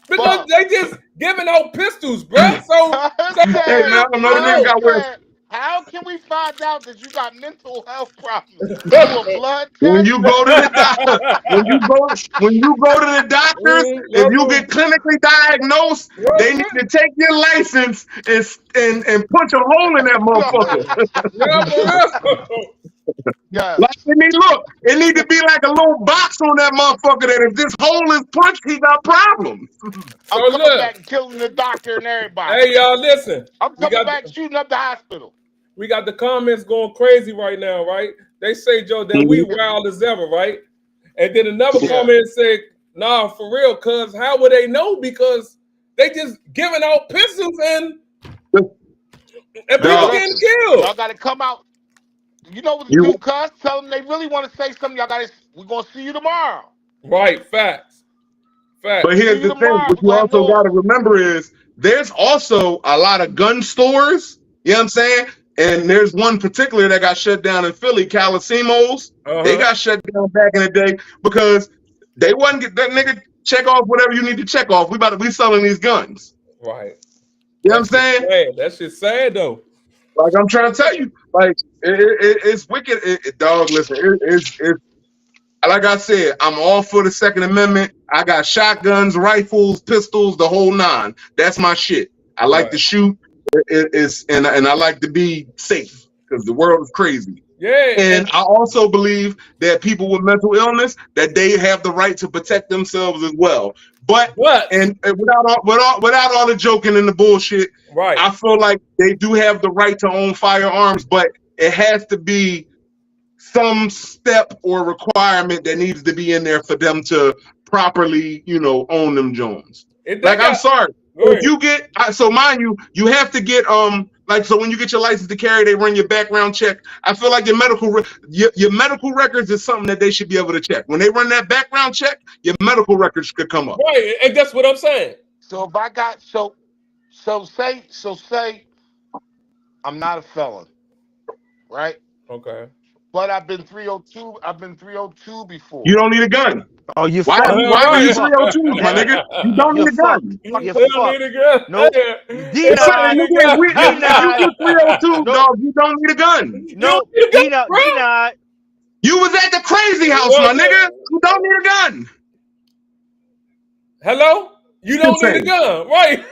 Because Bub? they just giving out pistols, bruh. So Cuz how Hey, do said, man, you I don't know. This find nigga Cuz out? got where. said, how can we find out that you got mental health problems? Do a blood When test? you go to the doctor, when you go to the doctors, if you Look, get clinically diagnosed, they need to take your license and punch a hole in that motherfucker. yeah, for real. Yes. Like it need to be like a little box on that motherfucker that if this hole is punched, he got problems. So I'm coming look, back and killing the doctor and everybody. hey y'all, listen. I'm We coming got back shooting up the hospital. we got the comments going crazy right now, right? They say, Joe, that we Mhm. wild as ever, right? And then another Yeah. comment said, nah, for real, cuz how would they know? Because they just giving out pistols and Man, people Dog, getting listen. killed. Y'all got to come out. You know what to you do, cuz. Tell them they really want to say something. Y'all got to. We're gonna see you tomorrow. Right, facts. But Facts. See here's you the thing: tomorrow. what We're you gonna have also got to war. remember is there's also a lot of gun stores. You know what I'm saying? And there's one particular that got shut down in Philly, Calisimos. They Uh-huh. got shut down back in the day because they wasn't get that nigga check off whatever you need to check off. We selling these guns. Right. You know what I'm That's just saying? sad. That's just sad though. Like I'm trying to tell you, like it's wicked. Dog, listen, it's like I said, I'm all for the Second Amendment. I got shotguns, rifles, pistols, the whole nine. That's my shit. I like to Right. shoot. And I like to be safe because the world is crazy. Yeah, And and I also believe that people with mental illness that they have the right to protect themselves as well. But but and without all the joking and the bullshit, right. I feel like they do have the right to own firearms, but it has to be some step or requirement that needs to be in there for them to properly, own them Jones. If they Like I'm got sorry, go if ahead. you get so mind you, you have to get like so when you get your license to carry, they run your background check. I feel like your medical records is something that they should be able to check. When they run that background check, your medical records could come up. Right. And that's what I'm saying. So if I got say I'm not a felon, right? Okay. But I've been 302. I've been 302 You before. don't need a gun. Oh, you Why fucked. why are You you Right. fucked. 302s, my nigga? You don't You need a fucked. gun. You They don't fucked. need a gun. Nope. They It's don't Denied. need nigga, a gun. if you Denied. get 302, Nope. dog, you don't need a gun. You don't Nope. need a gun, bro. Denied. You was at the crazy house, my What nigga. the- You don't need a gun. Hello? You don't need a Insane. gun, right?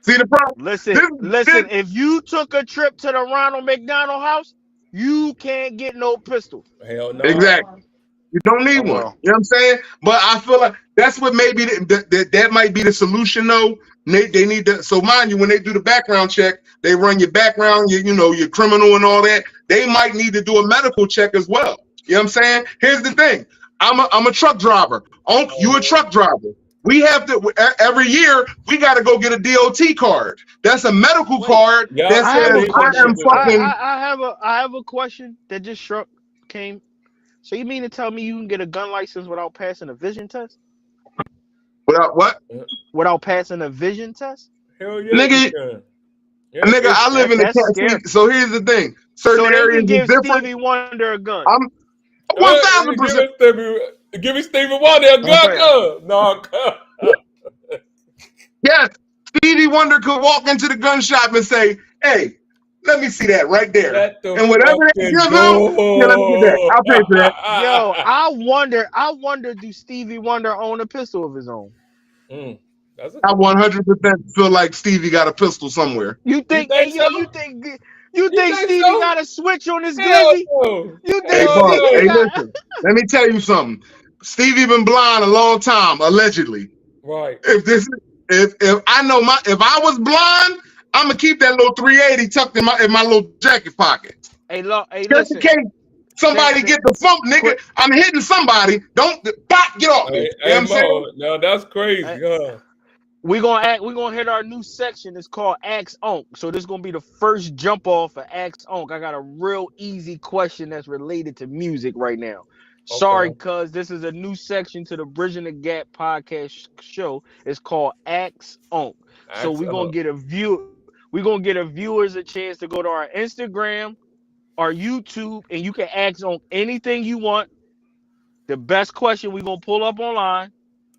See the problem? Listen. This If you took a trip to the Ronald McDonald House, you can't get no pistol. Hell no. exactly. You don't need Oh one. well. You know what I'm saying? But I feel like that's what maybe that might be the solution though. They need to. So mind you, when they do the background check, they run your background, your criminal and all that. They might need to do a medical check as well. You know what I'm saying? Here's the thing. I'm a truck driver. You a truck driver. We have to every year we got to go get a DOT card. That's a medical Wait. card Yeah, that I you have says a need to I do am question. that. fucking. I have a question that just came. So you mean to tell me you can get a gun license without passing a vision test? Without what? Without passing a vision test? Hell yeah, you Nigga, can. Yeah, nigga, I live in the That's see, scary. so here's the thing. Certain So they areas can is give different. Stevie Wonder a gun. I'm 1000%. Give me Stevie Wonder a gun. Okay. No, Yes, Stevie Wonder could walk into the gun shop and say, "Hey, let me see that right there." let the And whatever they fucking give him, yeah, let me get that. go. I'll pay for that. Yo, I wonder, do Stevie Wonder own a pistol of his own? Mm, that's a I good one. 100% feel like Stevie got a pistol somewhere. You You think, hey think yo, so? you You think think Stevie so? got a switch on his Hell glizzy? no. You Hey, think Hell boss. Stevie Hey, no. got listen. Let me tell you something. Stevie been blind a long time, allegedly. Right. If I know if I was blind, I'm gonna keep that little 380 tucked in my little jacket pocket. hey Just in listen. case somebody get the funk, nigga. Quick, I'm hitting somebody. Don't pop, get off me. Hey, You know what hey I'm saying? Mo, no, that's crazy, hey, huh? we're gonna hit our new section. It's called Ask Onk. So this is gonna be the first jump off for Ask Onk. I got a real easy question that's related to music right now. Sorry, Okay. cuz this is a new section to the Bridging the Gap podcast show. It's called Ask Onk. So Ask, we're gonna get a view. We're gonna get our viewers a chance to go to our Instagram, our YouTube, and you can ask on anything you want. The best question we're gonna pull up online,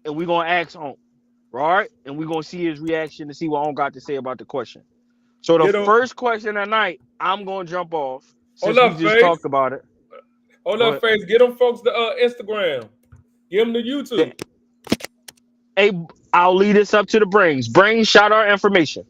and we're gonna ask on, right? And we're gonna see his reaction to see what on got to say about the question. So the Get him. first question tonight, I'm gonna jump off since Hold we up, just Face. talked about it. Hold Go up, ahead. Face. Get them folks the Instagram. Give them the YouTube. Hey, I'll lead this up to the Brains. Brains, shout our information.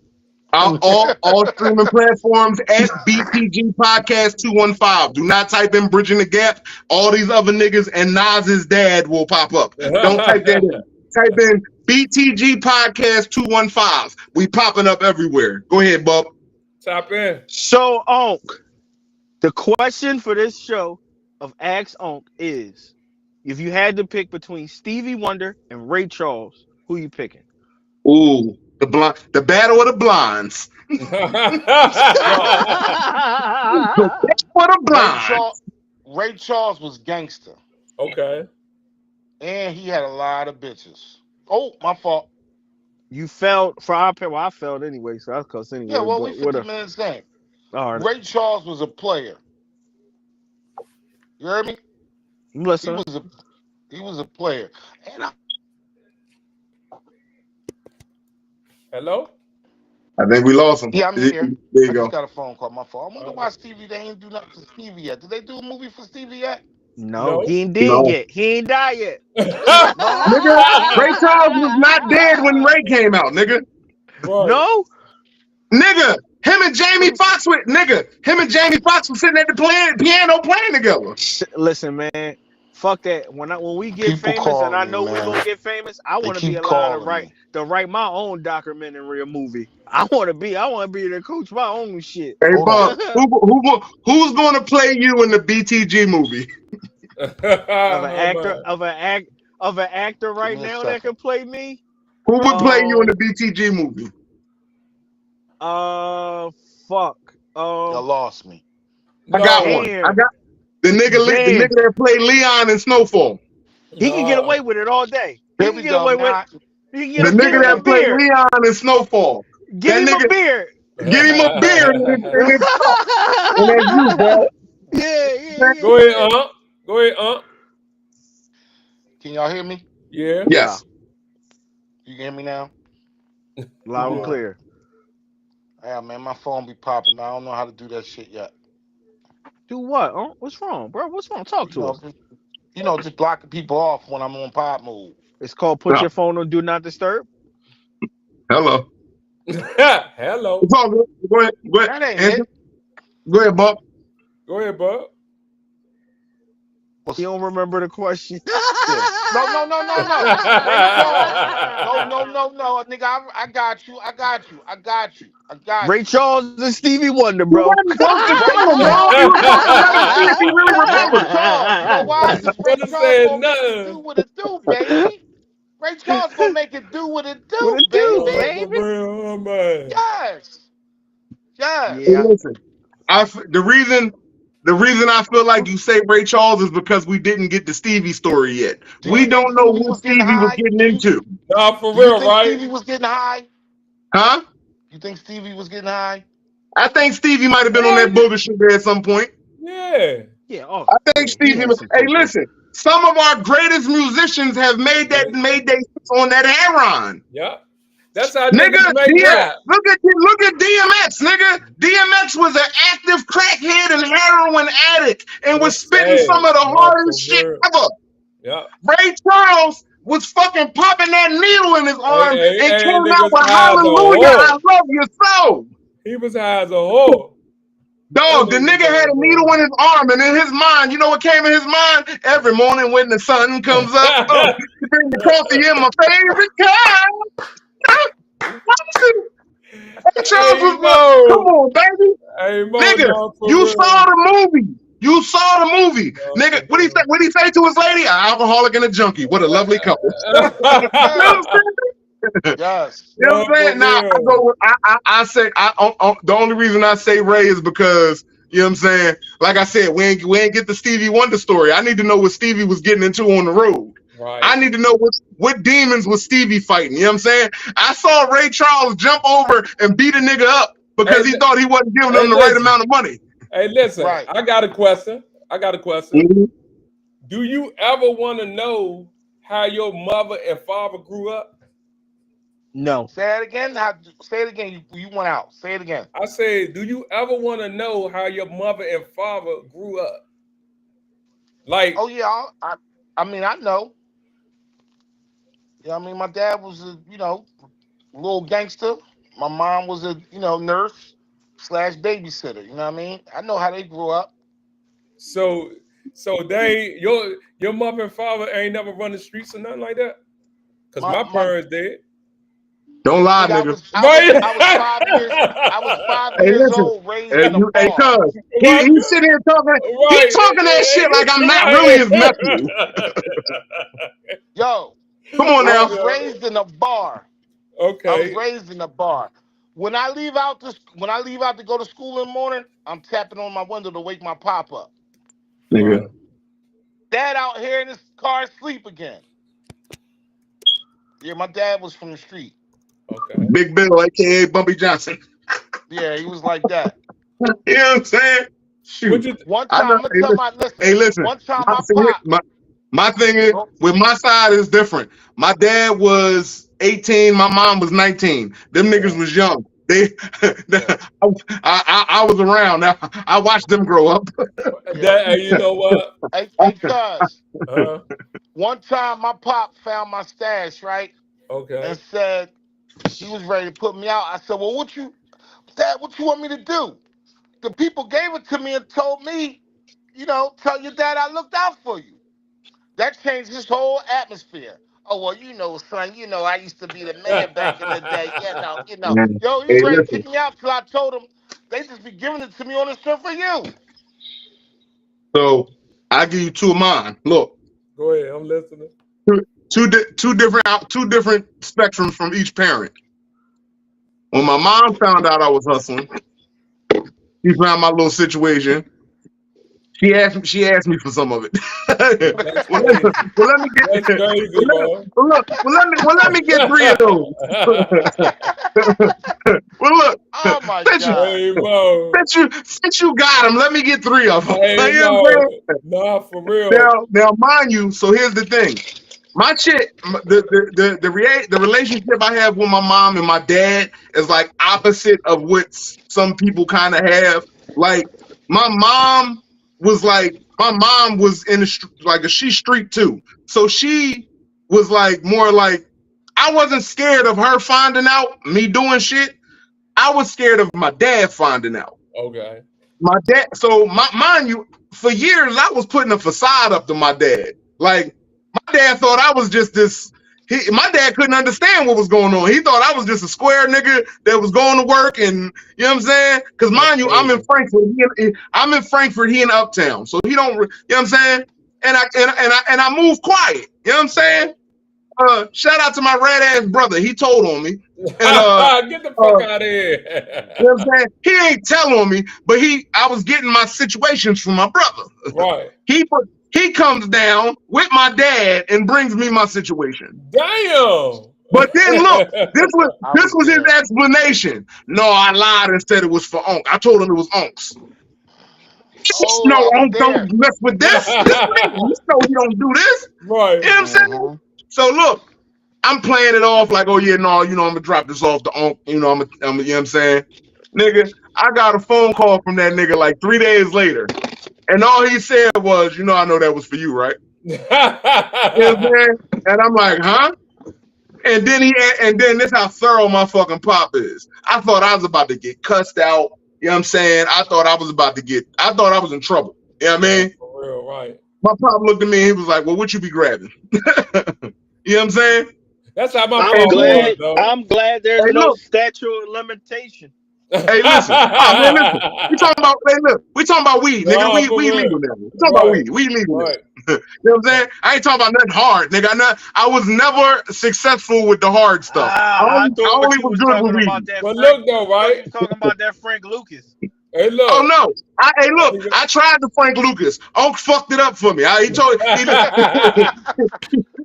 All streaming platforms at BTG Podcast 215. Do not type in Bridging the Gap. All these other niggas and Nas's dad will pop up. Don't type that in. Type in BTG Podcast 215. We popping up everywhere. Go ahead, Bub. Tap in. So, Onk, the question for this show of Ask Onk is, if you had to pick between Stevie Wonder and Ray Charles, who you picking? Ooh, the battle of the blinds. Yo, What a blind. Ray Charles was gangster, okay. and he had a lot of bitches. Oh, my fault. You felt for our pair. Well, I felt anyway, so I cuss anyway. Yeah, well, we but 50 whatever. minutes in. All right, Ray Charles was a player. You heard me? I'm listening. He was a player. And Hello? I think we lost him. I'm here. There you I go. just got a phone call. My fault. I wonder why Stevie, they ain't do nothing for Stevie yet. Did they do a movie for Stevie yet? No, No. he ain't dead No. yet. He ain't died yet. Nigga, Ray Charles was not dead when Ray came out, nigga. Right. No, Nigga, him and Jamie Foxx was sitting at the piano playing together. listen, man. Fuck that. When we get People famous, call and I me, know we're man. gonna get famous, I They want to be keep allowed calling to write my own documentary movie. I want to be to coach my own shit. Hey, Hold Bob, who's going to play you in the BTG movie? Of an actor right me a now that second. can play me. Who would play you in the BTG movie? Fuck. You lost me. I got Damn. one. I got the nigga that played Leon in Snowfall. He can get away with it all day. He Here can we get go. away Now, with. He can The get give nigga him a that played beard. Leon in Snowfall. Give that him nigga- a beard. Give him a beard and that's you, bro. Yeah. Go ahead, Go ahead, can y'all hear me? Yeah. Yes. You can hear me now? Loud and clear. Yeah, man, my phone be popping. I don't know how to do that shit yet. Do what? Oh, what's wrong, bro? What's wrong? Talk to us. Just blocking people off when I'm on pod mode. It's called put No. your phone on do not disturb. Hello. Hello. It's all good. Go ahead. That ain't Answer. it. Go ahead, Bob. Go ahead, bud. You don't remember the question. No. No, nigga, I got you. Ray Charles and Stevie Wonder, bro. You wasn't supposed to tell him, bro. You were supposed to let him see if he really remembered. You know why? Because Ray Wasn't Charles saying gonna make it nothing. do what it do, baby. Ray Charles gonna make it do what it do, What it do, baby. baby? Oh, man. Yes. Hey, Yeah. listen, the reason I feel like you say Ray Charles is because we didn't get the Stevie story yet. Do We you don't think know Stevie who was getting Stevie was high? getting into. Nah, for Do you real, think right? Stevie was getting high? Huh? You think Stevie was getting high? I think Stevie might have been on that booger sugar at some point. Yeah. Yeah. Oh, I think Stevie was. Hey, listen, some of our greatest musicians have made their hits on that heroin. Yeah. That's how Nigga, niggas make rap. look at DMX, nigga. DMX was an active crackhead and heroin addict and was spitting some of the hardest shit ever. Yeah. Ray Charles was fucking popping that needle in his arm and came out niggas with high as a Hallelujah, whore. I love you so. He was high as a whole. Dog, the nigga had a needle in his arm, and in his mind, you know what came in his mind? Every morning when the sun comes up, you bring the coffee in my favorite cup. Charles was like, come on, baby. Hey, Mo, nigga, no, you real. saw the movie. You saw the movie. Nigga, what he say? What he say to his lady? An alcoholic and a junkie. What a lovely couple. You know what I'm saying? Yes. You know what I'm saying? Now I go with I say the only reason I say Ray is because you know what I'm saying. Like I said, we ain't get the Stevie Wonder story. I need to know what Stevie was getting into on the road. Right. I need to know what demons was Stevie fighting. You know what I'm saying? I saw Ray Charles jump over and beat a nigga up because he thought he wasn't giving them the right amount of money. Hey, listen, Right. I got a question. Mm-hmm. Do you ever want to know how your mother and father grew up? No. Say that again. Say it again. You went out. Say it again. I said, do you ever want to know how your mother and father grew up? Like, Oh yeah, I mean I know. Yeah, I mean my dad was a little gangster. My mom was a nurse / babysitter. You know what I mean? I know how they grew up. so your mother and father ain't never run the streets or nothing like that? Because my parents did. Don't lie, Nigga, nigga. I was 5 years. I was 5 Hey, years listen. old, raised in a Hey, bar. cuz. He sitting here talking. He talking that shit like I'm not really his nephew. Yo, Come on I now. was raised in a bar. I was Okay. raised in a bar. When I leave out to go to school in the morning, I'm tapping on my window to wake my pop up. Nigga. Dad out here in his car asleep again. Yeah, my dad was from the street. Okay. Big Bill, aka Bumpy Johnson. Yeah, he was like that. You know what I'm saying? Shoot. One I time, know, I'm gonna tell my listen. hey, listen. One time, My, my see, pop. my thing is, with my side is different. My dad was 18, my mom was 19. Them niggas was young. They, I was around. Now I watched them grow up. That, you know what? Hey, cuz. Uh, One time, my pop found my stash, right, okay. and said he was ready to put me out. I said, "Well, Dad, what you want me to do?" The people gave it to me and told me, tell your dad I looked out for you. That changed his whole atmosphere. Oh well, son, I used to be the man back in the day. Yo, he was Hey, ready to listen. kick me out till I told him they just be giving it to me on the strength for you. So I give you two of mine. Look, Go ahead, I'm listening. two different spectrums from each parent. When my mom found out I was hustling, she found my little situation. She asked me for some of it. That's well, crazy. let me get. That's crazy, bro. Let me get 3 of those. Well, look. Oh my Since God. Hey, bro. since you got them, let me get 3 of them. Hey, You know what I'm saying? nah, for real. Now, mind you. So here's the thing. My chick, the relationship I have with my mom and my dad is like opposite of what some people kind of have. Like my mom was in she's street too. So she was like more like, I wasn't scared of her finding out me doing shit. I was scared of my dad finding out. Okay. My dad, mind you, for years I was putting a facade up to my dad. Like my dad thought I was just this. My dad couldn't understand what was going on. He thought I was just a square nigga that was going to work, and you know what I'm saying? Because mind you, I'm in Frankfurt. He in Uptown, so he don't. You know what I'm saying? And I move quiet. You know what I'm saying? Shout out to my red ass brother. He told on me. And get the fuck out of here. You know what I'm saying? He ain't tell on me, but I was getting my situations from my brother. Right. He comes down with my dad and brings me my situation. Damn. But then look, this was his explanation. No, I lied and said it was for Unc. I told him it was Unc's. No, Unc don't mess with this. This nigga, you know he don't do this. Right. You know what I'm saying? So look, I'm playing it off like, oh yeah, no, I'm gonna drop this off to Unc. I'm you know what I'm saying? Nigga, I got a phone call from that nigga like 3 days later. And all he said was, I know that was for you, right? You know what I'm saying? And I'm like, huh? And then this how thorough my fucking pop is. I thought I was about to get cussed out. You know what I'm saying? I thought I was in trouble. You know what I mean? For real, right. My pop looked at me and he was like, well, what you be grabbing? You know what I'm saying? That's how my I'm pop glad. was, though. I'm glad there's Hey, no look. statute of limitation. Hey, listen. We talking about weed, nigga. Nah, for We real. legal now. We talking about weed. We legal now. Right. You know what I'm saying? I ain't talking about nothing hard, nigga. I was never successful with the hard stuff. I only was good with weed. But look though, right? You talking about that Frank Lucas? Hey, look. Oh no! I tried to Frank Lucas. Unc fucked it up for me. He told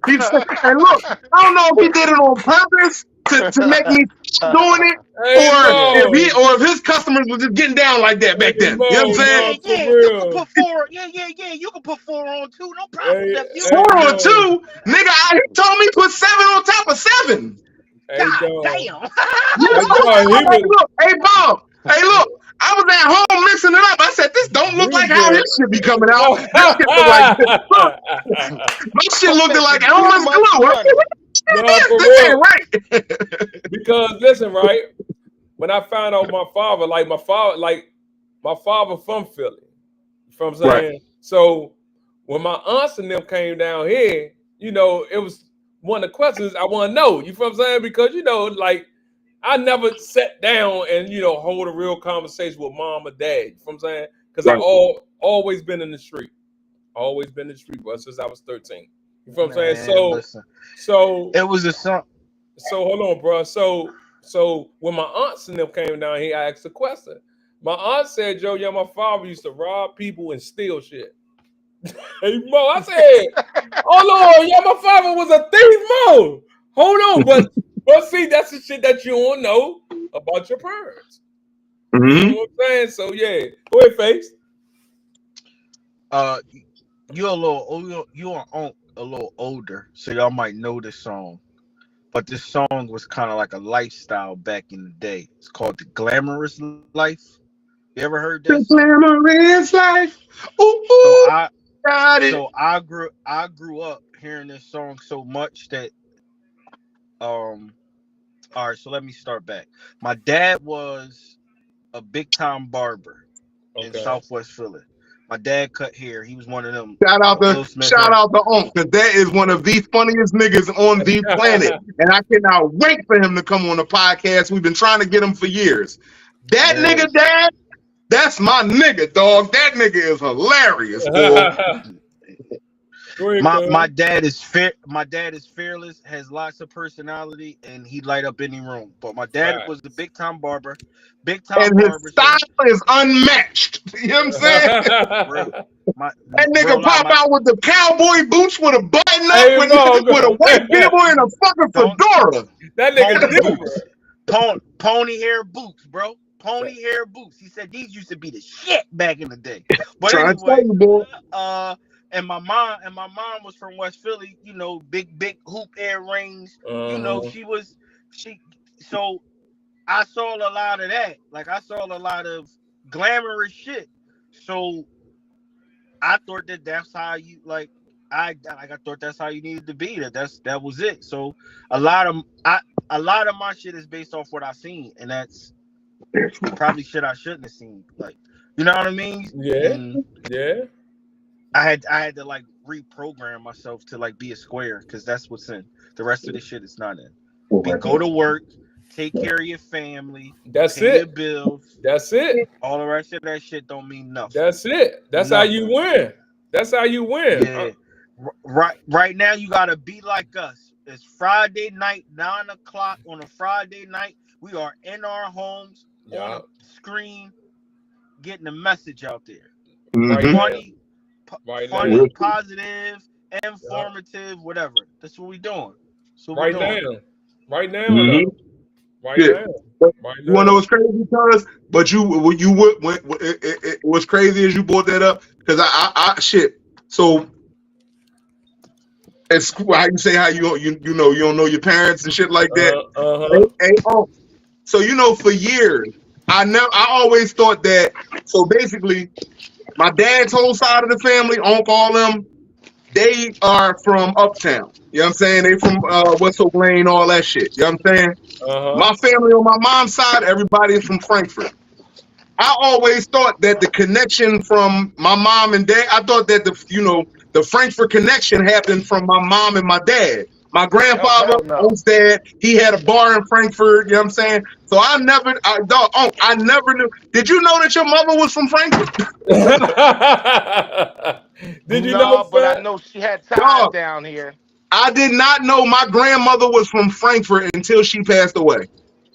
he said, and look, I don't know if he did it on purpose to make me stop doing it, Hey, or if his customers were just getting down like that back then. You know what I'm saying? For You real. can put four. Yeah. You can put four on too. No problem, nephew. Hey, 4 or Mo. 2, nigga. He told me put 7 on top of 7. Hey, God dog. damn. Yeah, dog, he I'm like, was- look, hey Bob, hey look, I was at home mixing it up. I said, this don't look He like was how good. his shit be coming out. This shit look like this. Look, my shit looked like Elmer's glue. I said, No, for this real. ain't right. Because listen, right? When I found out my father from Philly. You know what I'm saying? Right. So when my aunts and them came down here, you know, it was one of the questions I want to know. You feel what I'm saying? Because, you know, like I never sat down and, you know, hold a real conversation with mom or dad. You know what I'm saying? Because Right. I always been in the street. Always been in the street, bro, since I was 13. You feel what I'm saying? So it was a song. So hold on, bro. So when my aunts and them came down here, I asked a question. My aunt said, "Joe, yeah, my father used to rob people and steal shit." Hey, Mo, I said, "Hold on, yeah, my father was a thief, Mo. Hold on, but see, that's the shit that you don't know about your parents." Mm-hmm. You know what I'm saying? So yeah, go ahead, Face. You're a little, you are a little older, so y'all might know this song. But this song was kind of like a lifestyle back in the day. It's called "The Glamorous Life." You ever heard that The song? glamorous life. Ooh, So ooh, I, got it. so I grew up hearing this song so much that all right. So let me start back. My dad was a big time barber in Southwest Philly. My dad cut hair. He was one of them. Shout out Will Smith to hair. Unc, because that is one of the funniest niggas on the planet. And I cannot wait for him to come on the podcast. We've been trying to get him for years. That Yes. nigga, Dad, that's my nigga, dog. That nigga is hilarious, boy. My dad is fearless, has lots of personality, and he light up any room. But my dad was a big time barber, And his style is unmatched. You know what I'm saying? That nigga pop out with the cowboy boots with a button up with a white bibble and a fucking fedora. That nigga pony hair boots, bro. Pony hair boots. He said these used to be the shit back in the day. But anyway, and my mom was from West Philly, you know, big hoop earrings. You know, so I saw a lot of that. Like I saw a lot of glamorous shit. So I thought that's how you I thought that's how you needed to be. That was it. So a lot of my shit is based off what I seen, and that's probably shit I shouldn't have seen. Like, you know what I mean? Yeah. I had to like reprogram myself to like be a square, because that's what's in. The rest of the shit is not in. Go to work, take care of your family, pay your bills. That's it. All the rest of that shit don't mean nothing. That's it. That's nothing. How you win. That's how you win. Yeah. Right now you gotta be like us. It's Friday night, 9 o'clock on a Friday night. We are in our homes on a screen, getting a message out there. Funny, positive, informative, whatever. That's what we doing. Right now. Right now. You wanna know what's crazy, cuz? But it was crazy as you brought that up, because I shit. So it's how you say how you know you don't know your parents and shit like that. So you know, for years I always thought that. So basically, my dad's whole side of the family, uncle, all them, they are from uptown. You know what I'm saying? They from West Oak Lane, all that shit. You know what I'm saying? My family on my mom's side, everybody is from Frankfurt. I always thought that the connection from my mom and dad, I thought that the Frankfurt connection happened from my mom and my dad. My grandfather, Oak's dad, he had a bar in Frankfurt. You know what I'm saying? So I never knew. Did you know that your mother was from Frankfurt? Did you know? But I know she had ties down here. I did not know my grandmother was from Frankfurt until she passed away.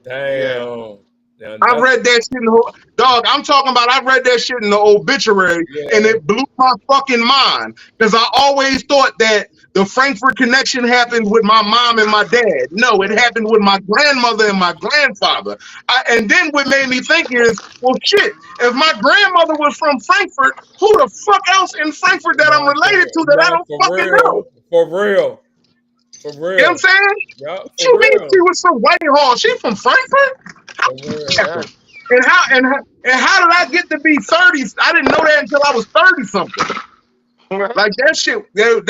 Damn. I read that shit in the I'm talking about. I read that shit in the obituary, and it blew my fucking mind, because I always thought that the Frankfurt connection happened with my mom and my dad. No, it happened with my grandmother and my grandfather. And then what made me think is, well, shit, if my grandmother was from Frankfurt, who the fuck else in Frankfurt that I'm related to that I don't fucking know? For real. You know what I'm saying? Yeah, what you mean she was from Whitehall? She from Frankfurt? And how did I get to be 30? I didn't know that until I was 30 something. Like that shit. When I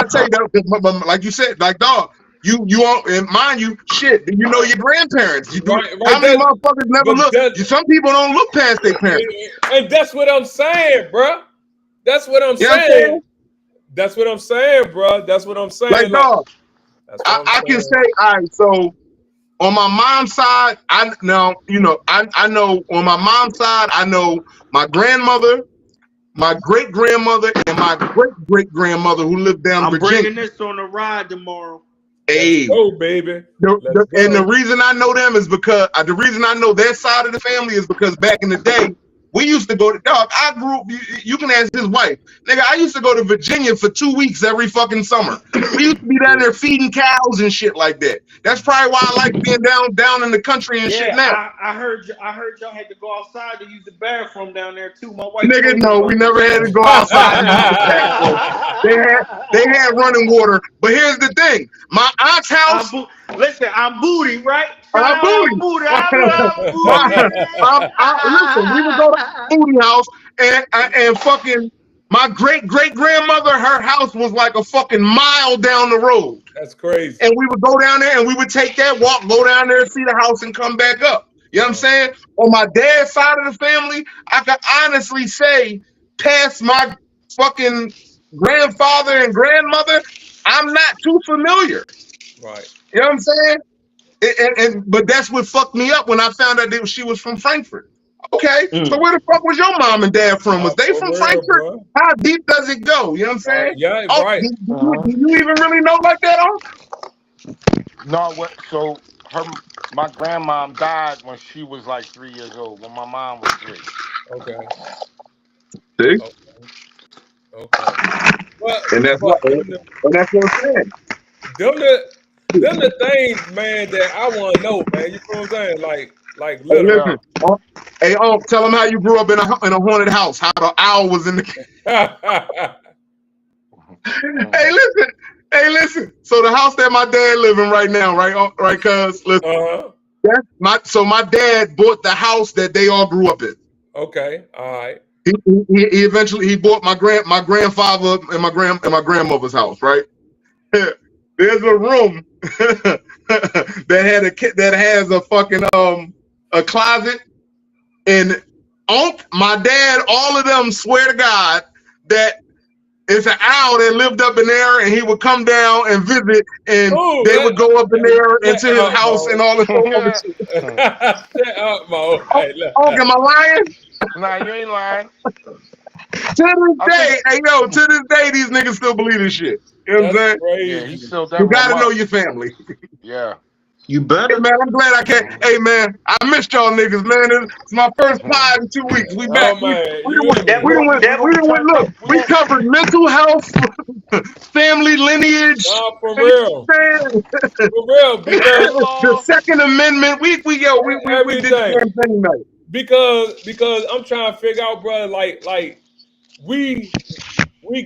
tell you that, like you said, like dog, you all, and mind you, shit. Do you know your grandparents? You do. How many motherfuckers never look? Some people don't look past their parents. And that's what I'm saying, bro. That's what I'm saying. That's what I'm saying, bro. That's what I'm saying. Like dog, I can say, all right, so. On my mom's side, I know on my mom's side, I know my grandmother, my great grandmother, and my great great grandmother who lived down Virginia. I'm bringing this on the ride tomorrow. Hey, oh baby. And the reason I know them is because the reason I know their side of the family is because back in the day, we used to go to dog. I grew up. You can ask his wife, nigga. I used to go to Virginia for 2 weeks every fucking summer. We used to be down there feeding cows and shit like that. That's probably why I like being down in the country and shit now. I heard y'all had to go outside to use the bathroom down there too. My wife. Nigga, no, we never had to go outside to use the bathroom. They had running water. But here's the thing: my aunt's house. Listen, I'm booty, right? I'm booty. Listen, we would go to booty house and fucking my great great grandmother. Her house was like a fucking mile down the road. That's crazy. And we would go down there and we would take that walk, go down there, see the house, and come back up. You know what I'm saying? On my dad's side of the family, I can honestly say, past my fucking grandfather and grandmother, I'm not too familiar. Right. You know what I'm saying? But that's what fucked me up when I found out that she was from Frankfurt. Okay, so where the fuck was your mom and dad from? Was they from Frankfurt? Bro. How deep does it go? You know what I'm saying? Yeah, right. Do you even really know like that, No, so my grandmom died when she was like 3 years old, when my mom was 3. Okay. See? Okay. Well, and that's what I'm saying. Them the things, man, that I want to know, man. You know what I'm saying? Like literally. Hey, tell them how you grew up in a haunted house. How the owl was in the. Hey, listen. So the house that my dad living right now, right, cuz listen. So my dad bought the house that they all grew up in. Okay, all right. He eventually bought my grandfather and my grandmother's house, right? There's a room that has a fucking a closet, and my dad, all of them swear to God that it's an owl that lived up in there, and he would come down and visit, and they would go up in there into his house and all this other shit. Shut up, Mo. Am I lying? Nah, you ain't lying. To this day, these niggas still believe this shit. You know what I'm saying? Yeah, he's still you gotta know your family. Yeah. You better. Hey, man, I'm glad I can't. Hey, man, I missed y'all niggas, man. It's my first pod in 2 weeks. We back. We covered mental health, family lineage. No, for real. For real. Because the Second Amendment, we did the same thing, man. Because I'm trying to figure out, bro, like we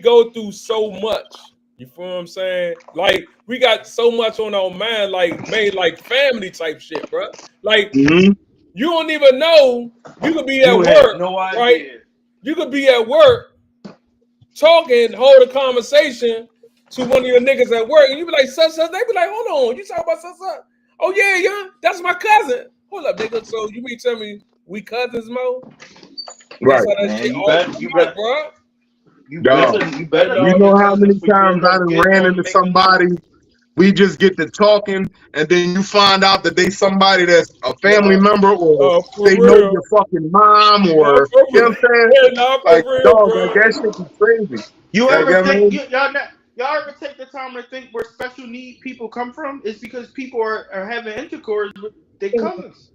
go through so much. You feel what I'm saying? Like we got so much on our mind, like family type shit, bro. Like you don't even know. You could be at work, right? You could be at work talking, hold a conversation to one of your niggas at work, and you be like, such. They be like, hold on, you talking about such? Oh yeah, that's my cousin. Hold up, nigga. So you mean tell me we cousins, Mo? Right. You know how many times I done ran into somebody, we just get to talking, and then you find out that they somebody that's a family member, or they know your fucking mom, or you know what I'm saying? Like, dog, like, that shit is crazy. You ever think y'all ever take the time to think where special need people come from? It's because people are having intercourse with their cousins.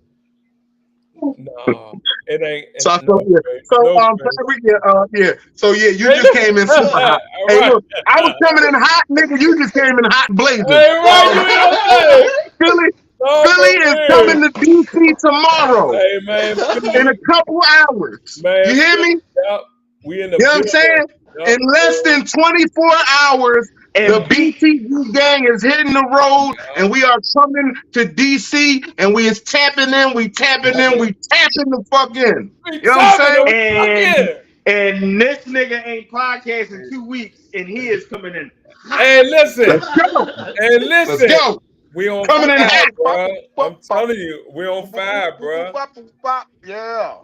No, it ain't. So I No, felt yeah. Craig. So No, yeah. So yeah, you just came in super hot. All Hey, right. look, I was coming in hot, nigga. You just came in hot and blazing. Hey, right, you know what I'm saying? Philly No, Philly for is real. coming to DC tomorrow Hey, man, Philly, in a couple hours. man, You hear Philly, me? yep. We in the You know what I'm building. saying? Yep. In less than 24 hours, the BTG gang is hitting the road, and we are coming to DC, and we is tapping in, we tapping the fuck in. You know what I'm saying? And this nigga ain't podcasting 2 weeks, and he is coming in. Hey, listen. Let's go. Hey, listen. Let's go. We on Coming in fire, hot. bro. I'm telling you, we on fire, bro. Yeah.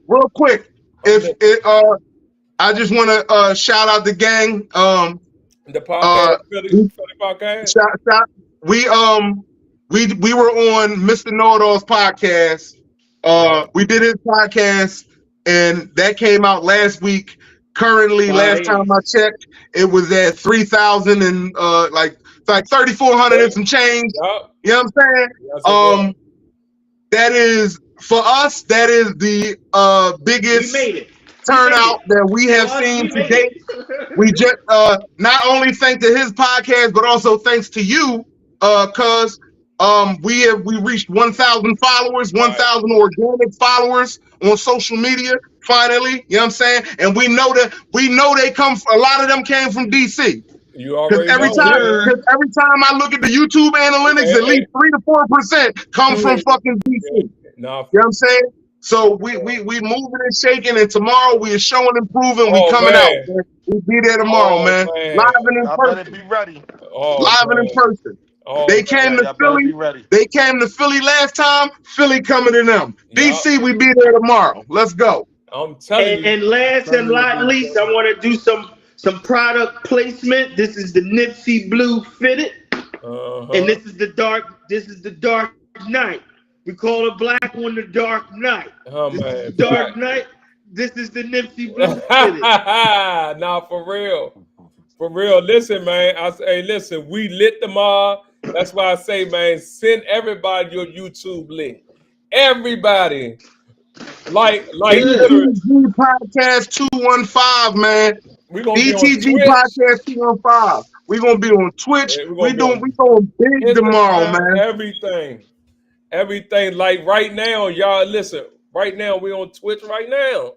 Real quick. I just want to shout out the gang. The podcast, Philly podcast. We were on Mr. Know-It-All's podcast. We did his podcast, and that came out last week. Currently, last time I checked, it was at 3,000 and like 3,400 and some change. Yep. You know what I'm saying? That is for us. That is the biggest turnout that we have seen to date. We just not only thanks to his podcast, but also thanks to you, cuz we reached 1,000 followers, 1,000 organic followers on social media. Finally, you know what I'm saying? And we know they come. A lot of them came from DC. You already every know. Every time I look at the YouTube analytics, at least 3 to 4% come from fucking DC. You know what I'm saying? So we moving and shaking, and tomorrow we are showing and proving. We coming out. Man. We'll be there tomorrow, man. Live and in person. Better be ready. Live and in person. They came to Philly. They came to Philly last time. Philly coming to them. DC, we be there tomorrow. Let's go. I'm telling you. And last and not least, I want to do some product placement. This is the Nipsey Blue Fitted, and this is the Dark Knight. We call it black one the Dark Knight. Dark Knight. This is the Nipsey Blue Fitted. Nah, for real. For real. Listen, man. Listen, we lit them all. That's why I say, man, send everybody your YouTube link. Everybody. Like BTG Podcast 215, man. We're gonna be on BTG Twitch. Podcast 215. We're gonna be on Twitch. We going big tomorrow, man. Everything. Like right now, y'all listen. Right now, we on Twitch right now.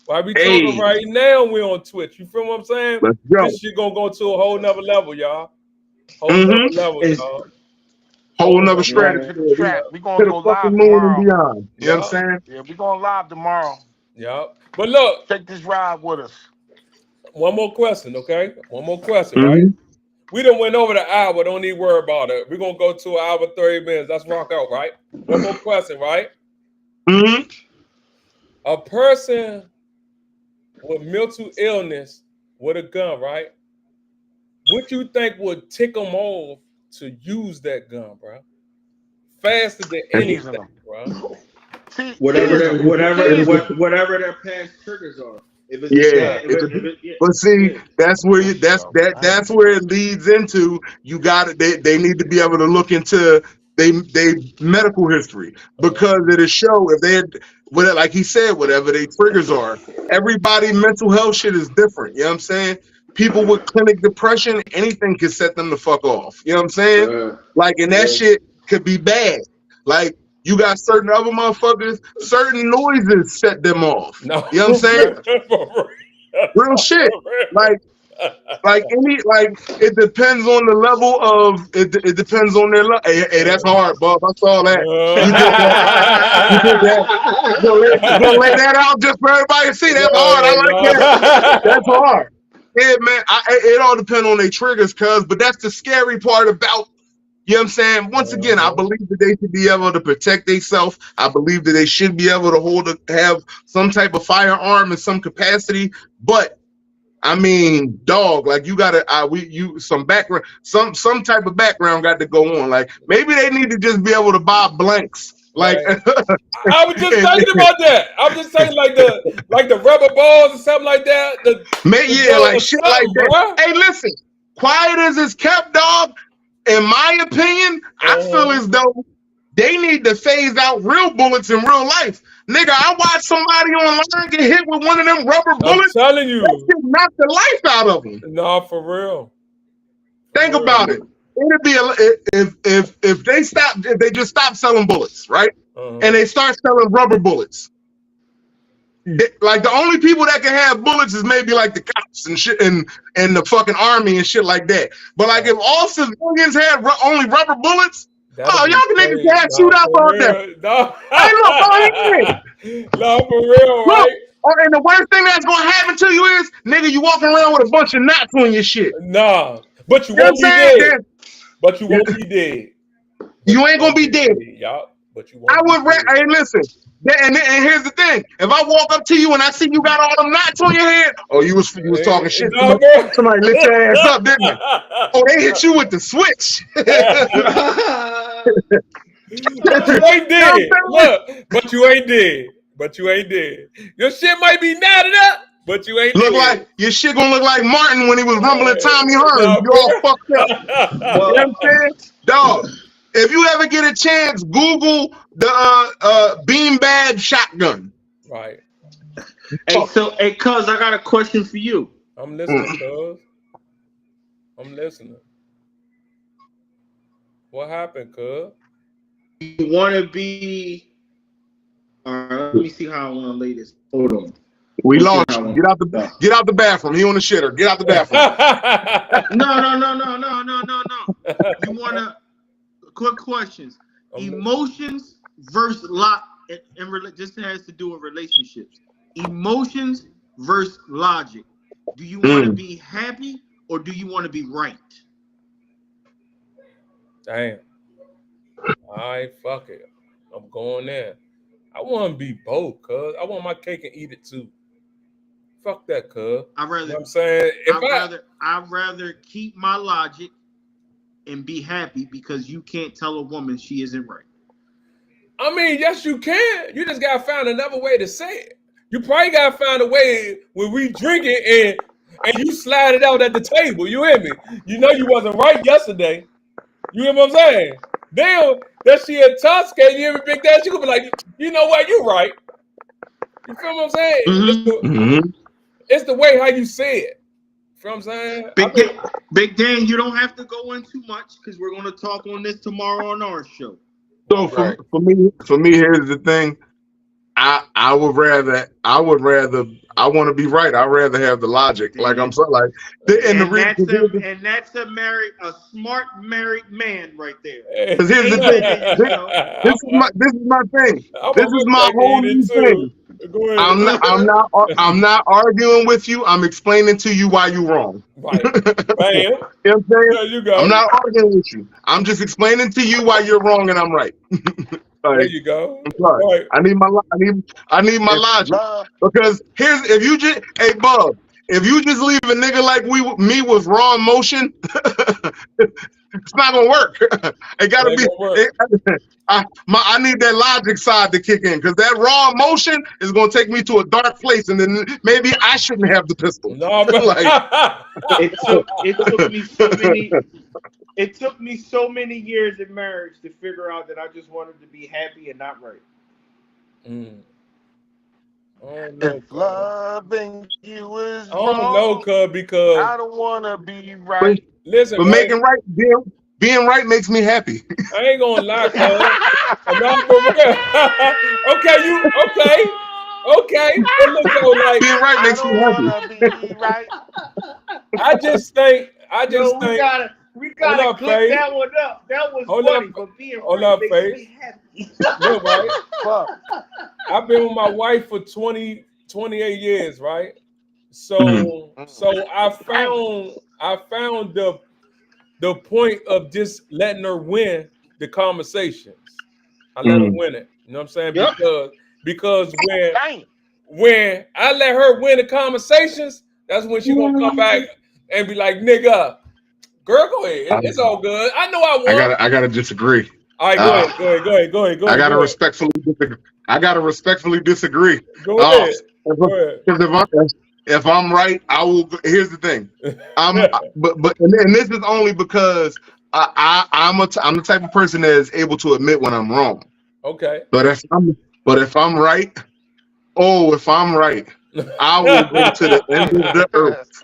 While we talking right now, we on Twitch. You feel what I'm saying? Let's go. This shit gonna go to a whole nother level, y'all. Nother level, y'all. Whole nother strategy. We gonna go live tomorrow. And beyond. You know what I'm saying? Yeah, we going live tomorrow. Yeah. But look, take this ride with us. One more question, okay? One more question, right? We done went over the hour. Don't need to worry about it. We're gonna go to an hour 30 minutes. Let's rock out, right? One more question, right? A person with mental illness with a gun, right? What you think would tick them off to use that gun, bro? Faster than anything, bro. Whatever their past triggers are. But see, that's where it leads into. You got it. They need to be able to look into they medical history, because it'll show if they had, like he said, whatever their triggers are. Everybody mental health shit is different. You know what I'm saying? People with clinic depression, anything can set them the fuck off. You know what I'm saying? Like, and that shit could be bad. Like, you got certain other motherfuckers, certain noises set them off. No. You know what I'm saying? Real shit. Like it depends on the level of it depends on their level. Hey, that's hard, Bob. I saw that. You did that. You gonna lay that out just for everybody to see. That's hard. I like that. That's hard. Yeah, man. It all depends on their triggers, but that's the scary part about. You know what I'm saying? Once again, I believe that they should be able to protect themselves. I believe that they should be able to have some type of firearm in some capacity. But I mean, dog, like you gotta some background, some type of background got to go on. Like maybe they need to just be able to buy blanks. Like I was just thinking about that. I was just saying like the rubber balls or something like that. Like shit like that. Bro. Hey, listen, quiet as it's kept, dog. In my opinion, I feel as though They need to phase out real bullets in real life. Nigga, I watched somebody online get hit with one of them rubber I'm bullets. telling you. That shit knocked the life out of them. No, for real. Think about it. It'd be if they just stop selling bullets, right? And they start selling rubber bullets. Like the only people that can have bullets is maybe like the cops and shit and the fucking army and shit like that. But like if all civilians had only rubber bullets, y'all niggas can't shoot up all day. No. Hey, look, go ahead. No, for real, right? And the worst thing that's gonna happen to you is, nigga, you walking around with a bunch of knots on your shit. Nah, but you won't be dead. But you won't be dead. You ain't gonna be dead. Y'all, but you won't. I would. Hey, listen. And here's the thing: if I walk up to you and I see you got all them knots on your head, you was talking shit. No, somebody lift your ass up, didn't they? Oh, they hit you with the switch. But you ain't dead. Look, but you ain't dead. But you ain't dead. Your shit might be knotted up, but you ain't look dead. like your shit gonna look like Martin when he was rumbling Tommy Hearns. You all fucked up. You know what I'm saying? Dog, if you ever get a chance, Google the beanbag shotgun. Right. Hey, cuz, I got a question for you. I'm listening, cuz. I'm listening. What happened, cuz? You want to be... All right, let me see how I want to lay this. Hold on. We lost you. Get out the bathroom. He on the shitter. Get out the bathroom. No. You want to... Quick questions. Emotions versus this has to do with relationships. Emotions versus logic. Do you want to be happy or do you want to be right? Damn. All right, fuck it. I'm going there. I want to be both, cuz. I want my cake and eat it too. Fuck that, cuz. I'd rather, you know what I'm saying? I'd rather keep my logic and be happy because you can't tell a woman she isn't right. I mean, yes, you can. You just got to find another way to say it. You probably got to find a way when we drink it and you slide it out at the table. You hear me? You know you wasn't right yesterday. You hear what I'm saying? Damn, that shit intoxicated. You hear me, Big Dad? You could be like, you know what? You right. You feel what I'm saying? It's the way how you say it. You feel what I'm saying? Big Dan, you don't have to go in too much because we're going to talk on this tomorrow on our show. So for me, here's the thing. I want to be right. I'd rather have the logic. Like I'm so like, that's a smart married man right there. Because here's the thing. This is my thing. This is my whole new thing. I'm not arguing with you. I'm explaining to you why you're wrong. Right. Bam. You know what I'm saying? There you go. I'm not arguing with you. I'm just explaining to you why you're wrong and I'm right. There you go. I'm sorry. Right. I need my logic. Because hey Bub, if you just leave a nigga like me with raw emotion, it's not gonna work. It gotta be. I need that logic side to kick in because that raw emotion is gonna take me to a dark place, and then maybe I shouldn't have the pistol. No, It took me so many years in marriage to figure out that I just wanted to be happy and not right. Oh, no, if loving you is wrong, because I don't want to be right. Listen, but making right, being right makes me happy. I ain't gonna lie, okay. But look, though, like, being right makes me happy. Be right. I just think. We gotta clip that one up. That was funny, but being right makes me happy. Look, right? I've been with my wife for 28 years, right? So I found the point of just letting her win the conversations. I let her win it. You know what I'm saying? Yep. Because when I let her win the conversations, that's when she gonna come back and be like, nigga, girl, go ahead. It's all good. I know I won. I gotta disagree. All right, go ahead. I gotta respectfully disagree. Go ahead. If I'm right, I will. Here's the thing. But this is only because I'm the type of person that is able to admit when I'm wrong. Okay. But if I'm right, if I'm right, I will go to the end of the earth.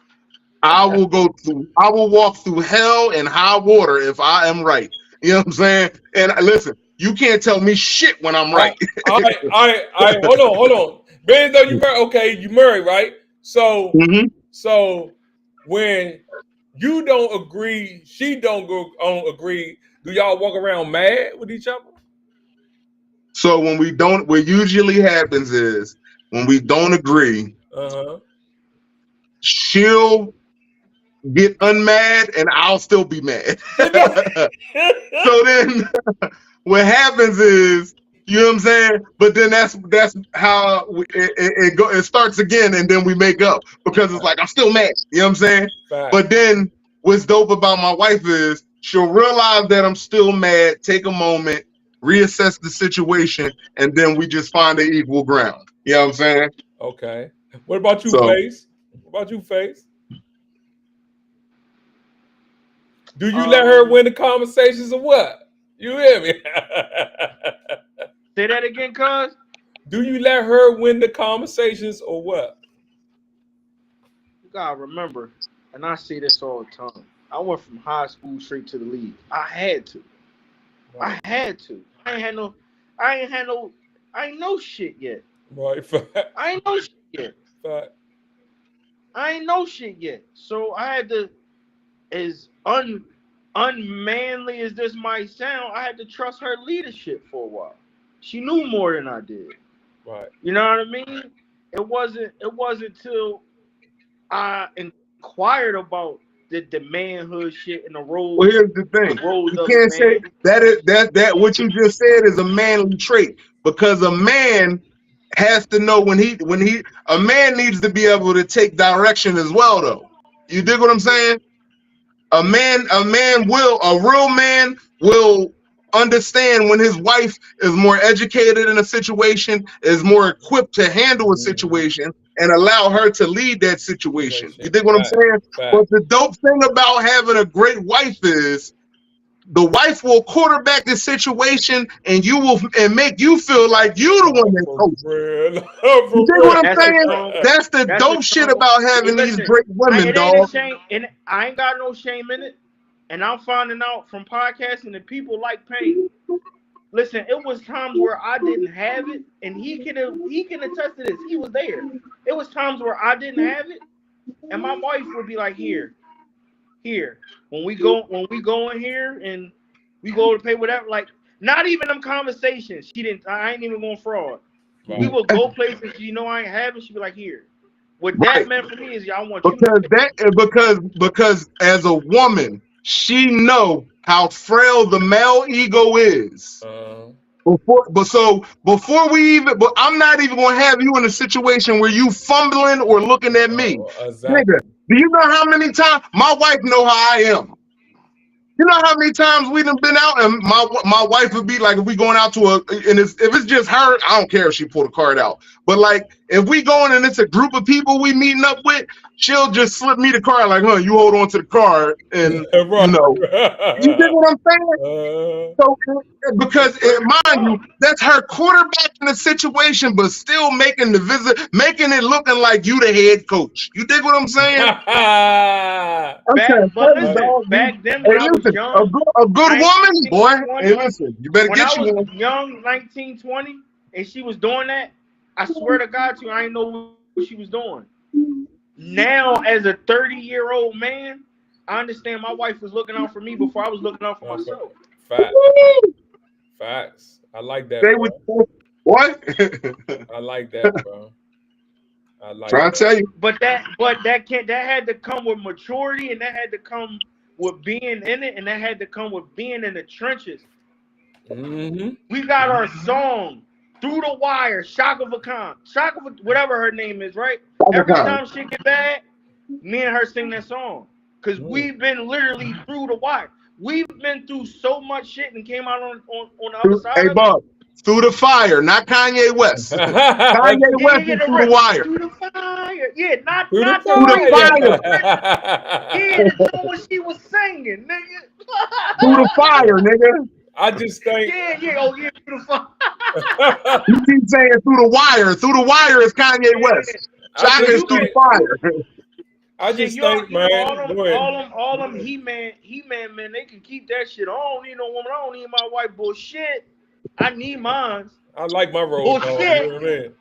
I will walk through hell and high water if I am right. You know what I'm saying? And listen, you can't tell me shit when I'm right. All right. Hold on. Being though you married, right? So, so when you don't agree, she don't agree. Do y'all walk around mad with each other? So what usually happens is when we don't agree, she'll get unmad and I'll still be mad. So then what happens is, you know what I'm saying? But then that's how it starts again, and then we make up because it's like I'm still mad. You know what I'm saying? Fact. But then what's dope about my wife is she'll realize that I'm still mad, take a moment, reassess the situation, and then we just find the equal ground. You know what I'm saying? Okay. What about you, Face? What about you, Face? Do you let her win the conversations or what? You hear me? Say that again, cuz. Do you let her win the conversations or what? You gotta remember, and I see this all the time. I went from high school straight to the league. I had to. Right. I ain't know shit yet. Right. I ain't know shit yet. Fact. I ain't know shit yet. So I had to, as unmanly as this might sound, I had to trust her leadership for a while. She knew more than I did. Right. You know what I mean? It wasn't till I inquired about the manhood shit and the role. Well, here's the thing. You can't say that what you just said is a manly trait, because a man has to know when a man needs to be able to take direction as well, though. You dig what I'm saying? A real man will understand when his wife is more educated in a situation, is more equipped to handle a situation, and allow her to lead that situation. You dig what I'm saying? But the dope thing about having a great wife is the wife will quarterback the situation, and make you feel like you the one that coached. You dig what I'm saying? That's the dope shit about having these great women, dog. And I ain't got no shame in it. And I'm finding out from podcasting that people like pain. Listen, it was times where I didn't have it, and he can attest to this. He was there. It was times where I didn't have it, and my wife would be like, here. When we go in here and we go to pay whatever, like not even them conversations. I ain't even going fraud. Right. We will go places I ain't having. She'd be like, here. What that meant for me is I want because as a woman, she know how frail the male ego is. Before we even, but I'm not even gonna have you in a situation where you fumbling or looking at me. Exactly. Nigga, do you know how many times my wife know how I am? You know how many times we done been out, and my wife would be like, if we going out to if it's just her, I don't care if she pull the card out. But like, if we going and it's a group of people we meeting up with, she'll just slip me the card, like, you hold on to the card, and you get what I'm saying? So because mind you, that's her quarterbacking the situation, but still making it looking like you the head coach. You dig what I'm saying? Back then when I was young, a good woman, boy. Hey, listen, you better get you one. When I was young, 19, 20, and she was doing that, I swear to God, I didn't know what she was doing. Now, as a 30-year-old man, I understand my wife was looking out for me before I was looking out for myself. Facts. I like that. What? I like that, bro. I like. Trying to tell you. But that had to come with maturity, and that had to come with being in it, and that had to come with being in the trenches. Mm-hmm. We got our song Through the Wire, Shaka whatever her name is, right? Every time shit get bad, me and her sing that song. Because we've been literally through the wire. We've been through so much shit and came out on the other side. Hey, Bob, through the fire, not Kanye West. Kanye West is through the wire. Through the fire. Yeah, not through the fire. Yeah, that's what she was singing, nigga. Through the fire, nigga. I just think. through the fire. You keep saying through the wire. Through the wire is Kanye West. Chaka is through the fire. I just think, man. All them He-Man, man, they can keep that shit. I don't need no woman. I don't need my wife. Bullshit. I need mine. I like my role. Bullshit. You know what I mean?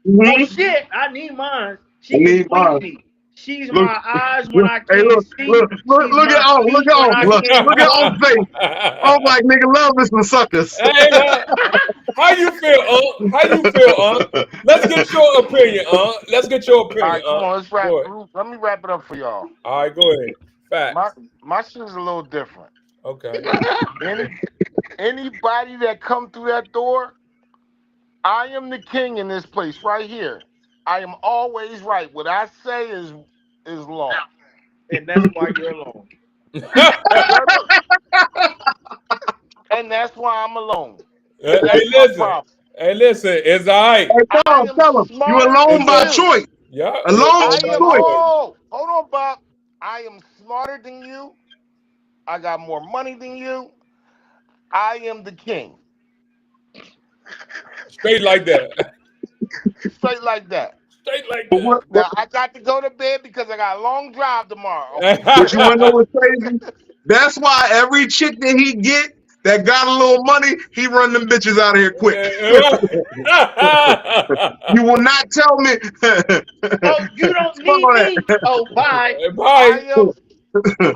Bullshit. I need mine. She need mine. She's my eyes when I can't see. Look at on face. I'm like, nigga, love is for suckers. Hey, how you feel, How you feel, Let's get your opinion, Let's get your opinion. All right, come on, let's wrap. Let me wrap it up for y'all. All right, go ahead. Facts. My shit is a little different. Okay. Anybody that come through that door, I am the king in this place right here. I am always right. What I say is law. And that's why you're alone. And that's why I'm alone. Hey, listen, it's all right. Hey, tell him. You alone by choice. Yeah. Alone by choice. Hold on, Bob. I am smarter than you. I got more money than you. I am the king. Straight like that. Straight like that. Straight like that. Now, I got to go to bed because I got a long drive tomorrow. But you want to know what's crazy? That's why every chick that he get that got a little money, he run them bitches out of here quick. You will not tell me. Oh, you don't need me. Oh, bye. Bye.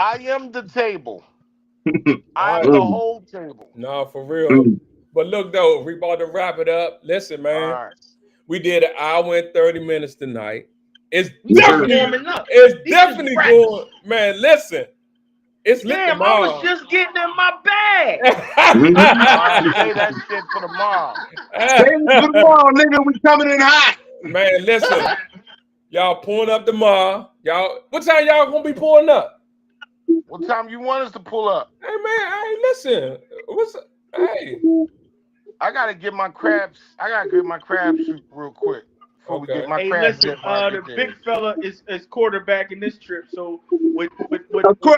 I am the table. I am the whole table. No, for real. But look, though, we about to wrap it up. Listen, man. Right. We did an hour and 30 minutes tonight. It's definitely going. Man, listen. It's lit tomorrow. I was just getting in my bag. Say that shit for tomorrow. Tomorrow, nigga, we coming in hot. Man, listen. Y'all pulling up tomorrow. What time y'all gonna be pulling up? What time you want us to pull up? Hey, man, listen. Hey. I gotta get my crab soup real quick. Before we get my crab listen, the big fella is quarterback in this trip. So with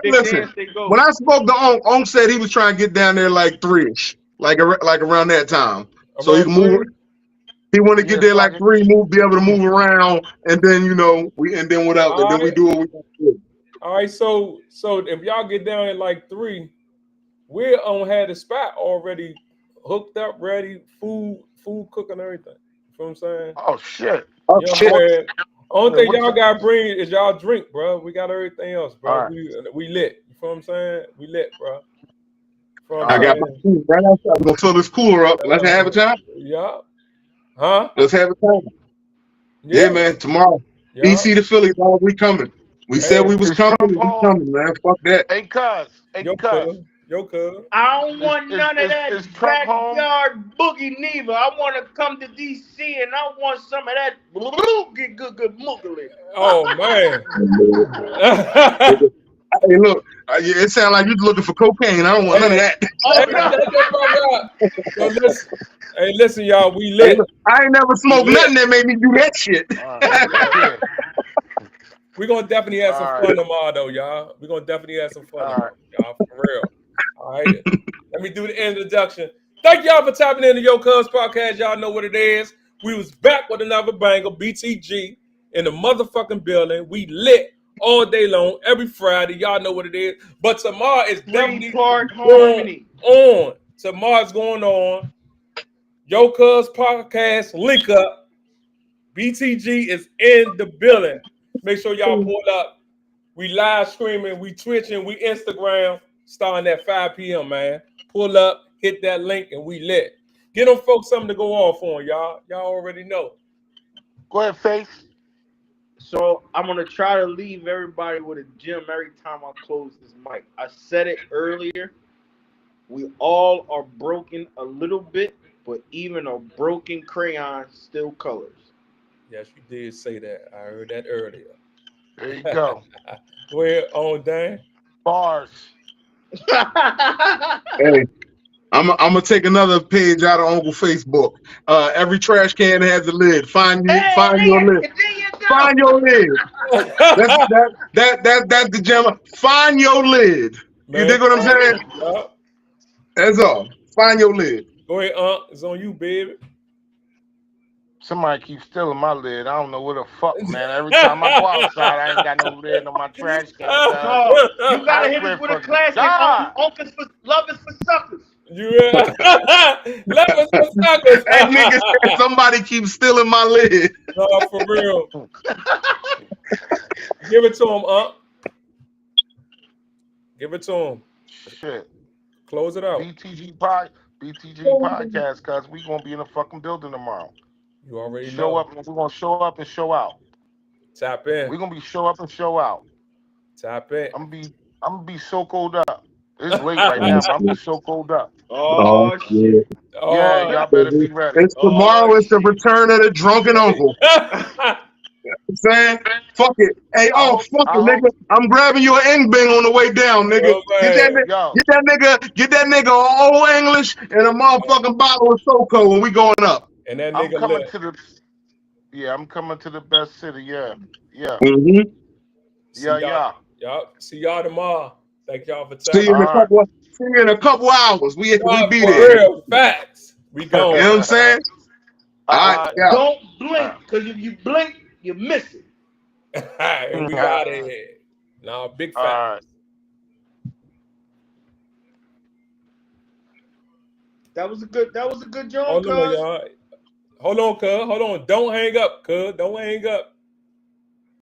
listen, when I spoke to Onk said he was trying to get down there like 3-ish, like around that time. So he can move. He want to get there like 3, be able to move around, and then we do what we do. All right, so if y'all get down at like 3, we'll had the spot already hooked up, ready, food cooking, everything. You know what I'm saying? Oh shit! Man? Only thing y'all gotta bring is y'all drink, bro. We got everything else, bro. Right. We lit. You know what I'm saying? We lit, bro. I got my food right outside. I'm gonna fill this cooler up. Let's have a time. Yeah. Huh? Let's have a time. Yeah, man. Tomorrow, DC to Philly, dog. We coming. We said we was coming. We coming, man. Fuck that. Hey, cuz. Yo, cuz. I don't want none of that backyard boogie neither. I want to come to DC and I want some of that get good muggly. Oh man. Hey, look, it sounds like you're looking for cocaine. I don't want none of that. So listen, y'all, we lit. I ain't never smoked nothing that made me do that shit. We're gonna definitely have some fun tomorrow, though, y'all. We're gonna definitely have some fun, y'all, for real. All right. Let me do the introduction. Thank y'all for tapping into Yo Cuz Podcast. Y'all know what it is. We was back with another banger, BTG, in the motherfucking building. We lit all day long, every Friday. Y'all know what it is. But tomorrow is definitely going on. Tomorrow's going on. Yo Cuz Podcast link up. BTG is in the building. Make sure y'all pull up. We live streaming, we twitching, we Instagram, starting at 5 p.m., man. Pull up, hit that link, and we lit. Get them folks something to go off on, y'all. Y'all already know. Go ahead, Face. So I'm going to try to leave everybody with a gem every time I close this mic. I said it earlier. We all are broken a little bit, but even a broken crayon still colors. Yes, you did say that. I heard that earlier. There you go. Go ahead, on Dan. Bars. Hey, I'm gonna take another page out of Uncle Facebook. Every trash can has a lid. Find your lid. Find your lid. That's the gem. Find your lid. You dig what I'm saying? Yeah. That's all. Find your lid. Go ahead, it's on you, baby. Somebody keeps stealing my lid. I don't know where the fuck, man. Every time I go outside, I ain't got no lid on my trash can. No, you gotta I hit swear us with a for classic. God. Love is for suckers. Love us for suckers. That nigga said somebody keeps stealing my lid. No, for real. Give it to him, Give it to him. Shit. Close it out. BTG podcast, cuz we gonna be in the fucking building tomorrow. You already show know. up. We're gonna show up and show out. Tap in. We're gonna be show up and show out. Tap in. I'm gonna be so cold up. It's late right now, but I'm gonna be so cold up. Oh shit. Yeah, y'all better be ready. It's tomorrow. It's the return of the drunken uncle. Saying, fuck it. Hey, fuck it, nigga. I'm grabbing you an Ing Bing on the way down, nigga. Get that nigga old English and a motherfucking bottle of SoCo when we going up. And that I'm nigga coming to the best city. Yeah. Mm-hmm. See y'all tomorrow. Thank y'all for See you in a couple hours. We be for there. Real facts. We going. You know what I'm saying? All right. Don't blink, because if you blink, you miss it. And we got it. Now, big facts. That was a good job, Hold on, y'all. Hold on, cuz. Hold on. Don't hang up, cuz. Don't hang up.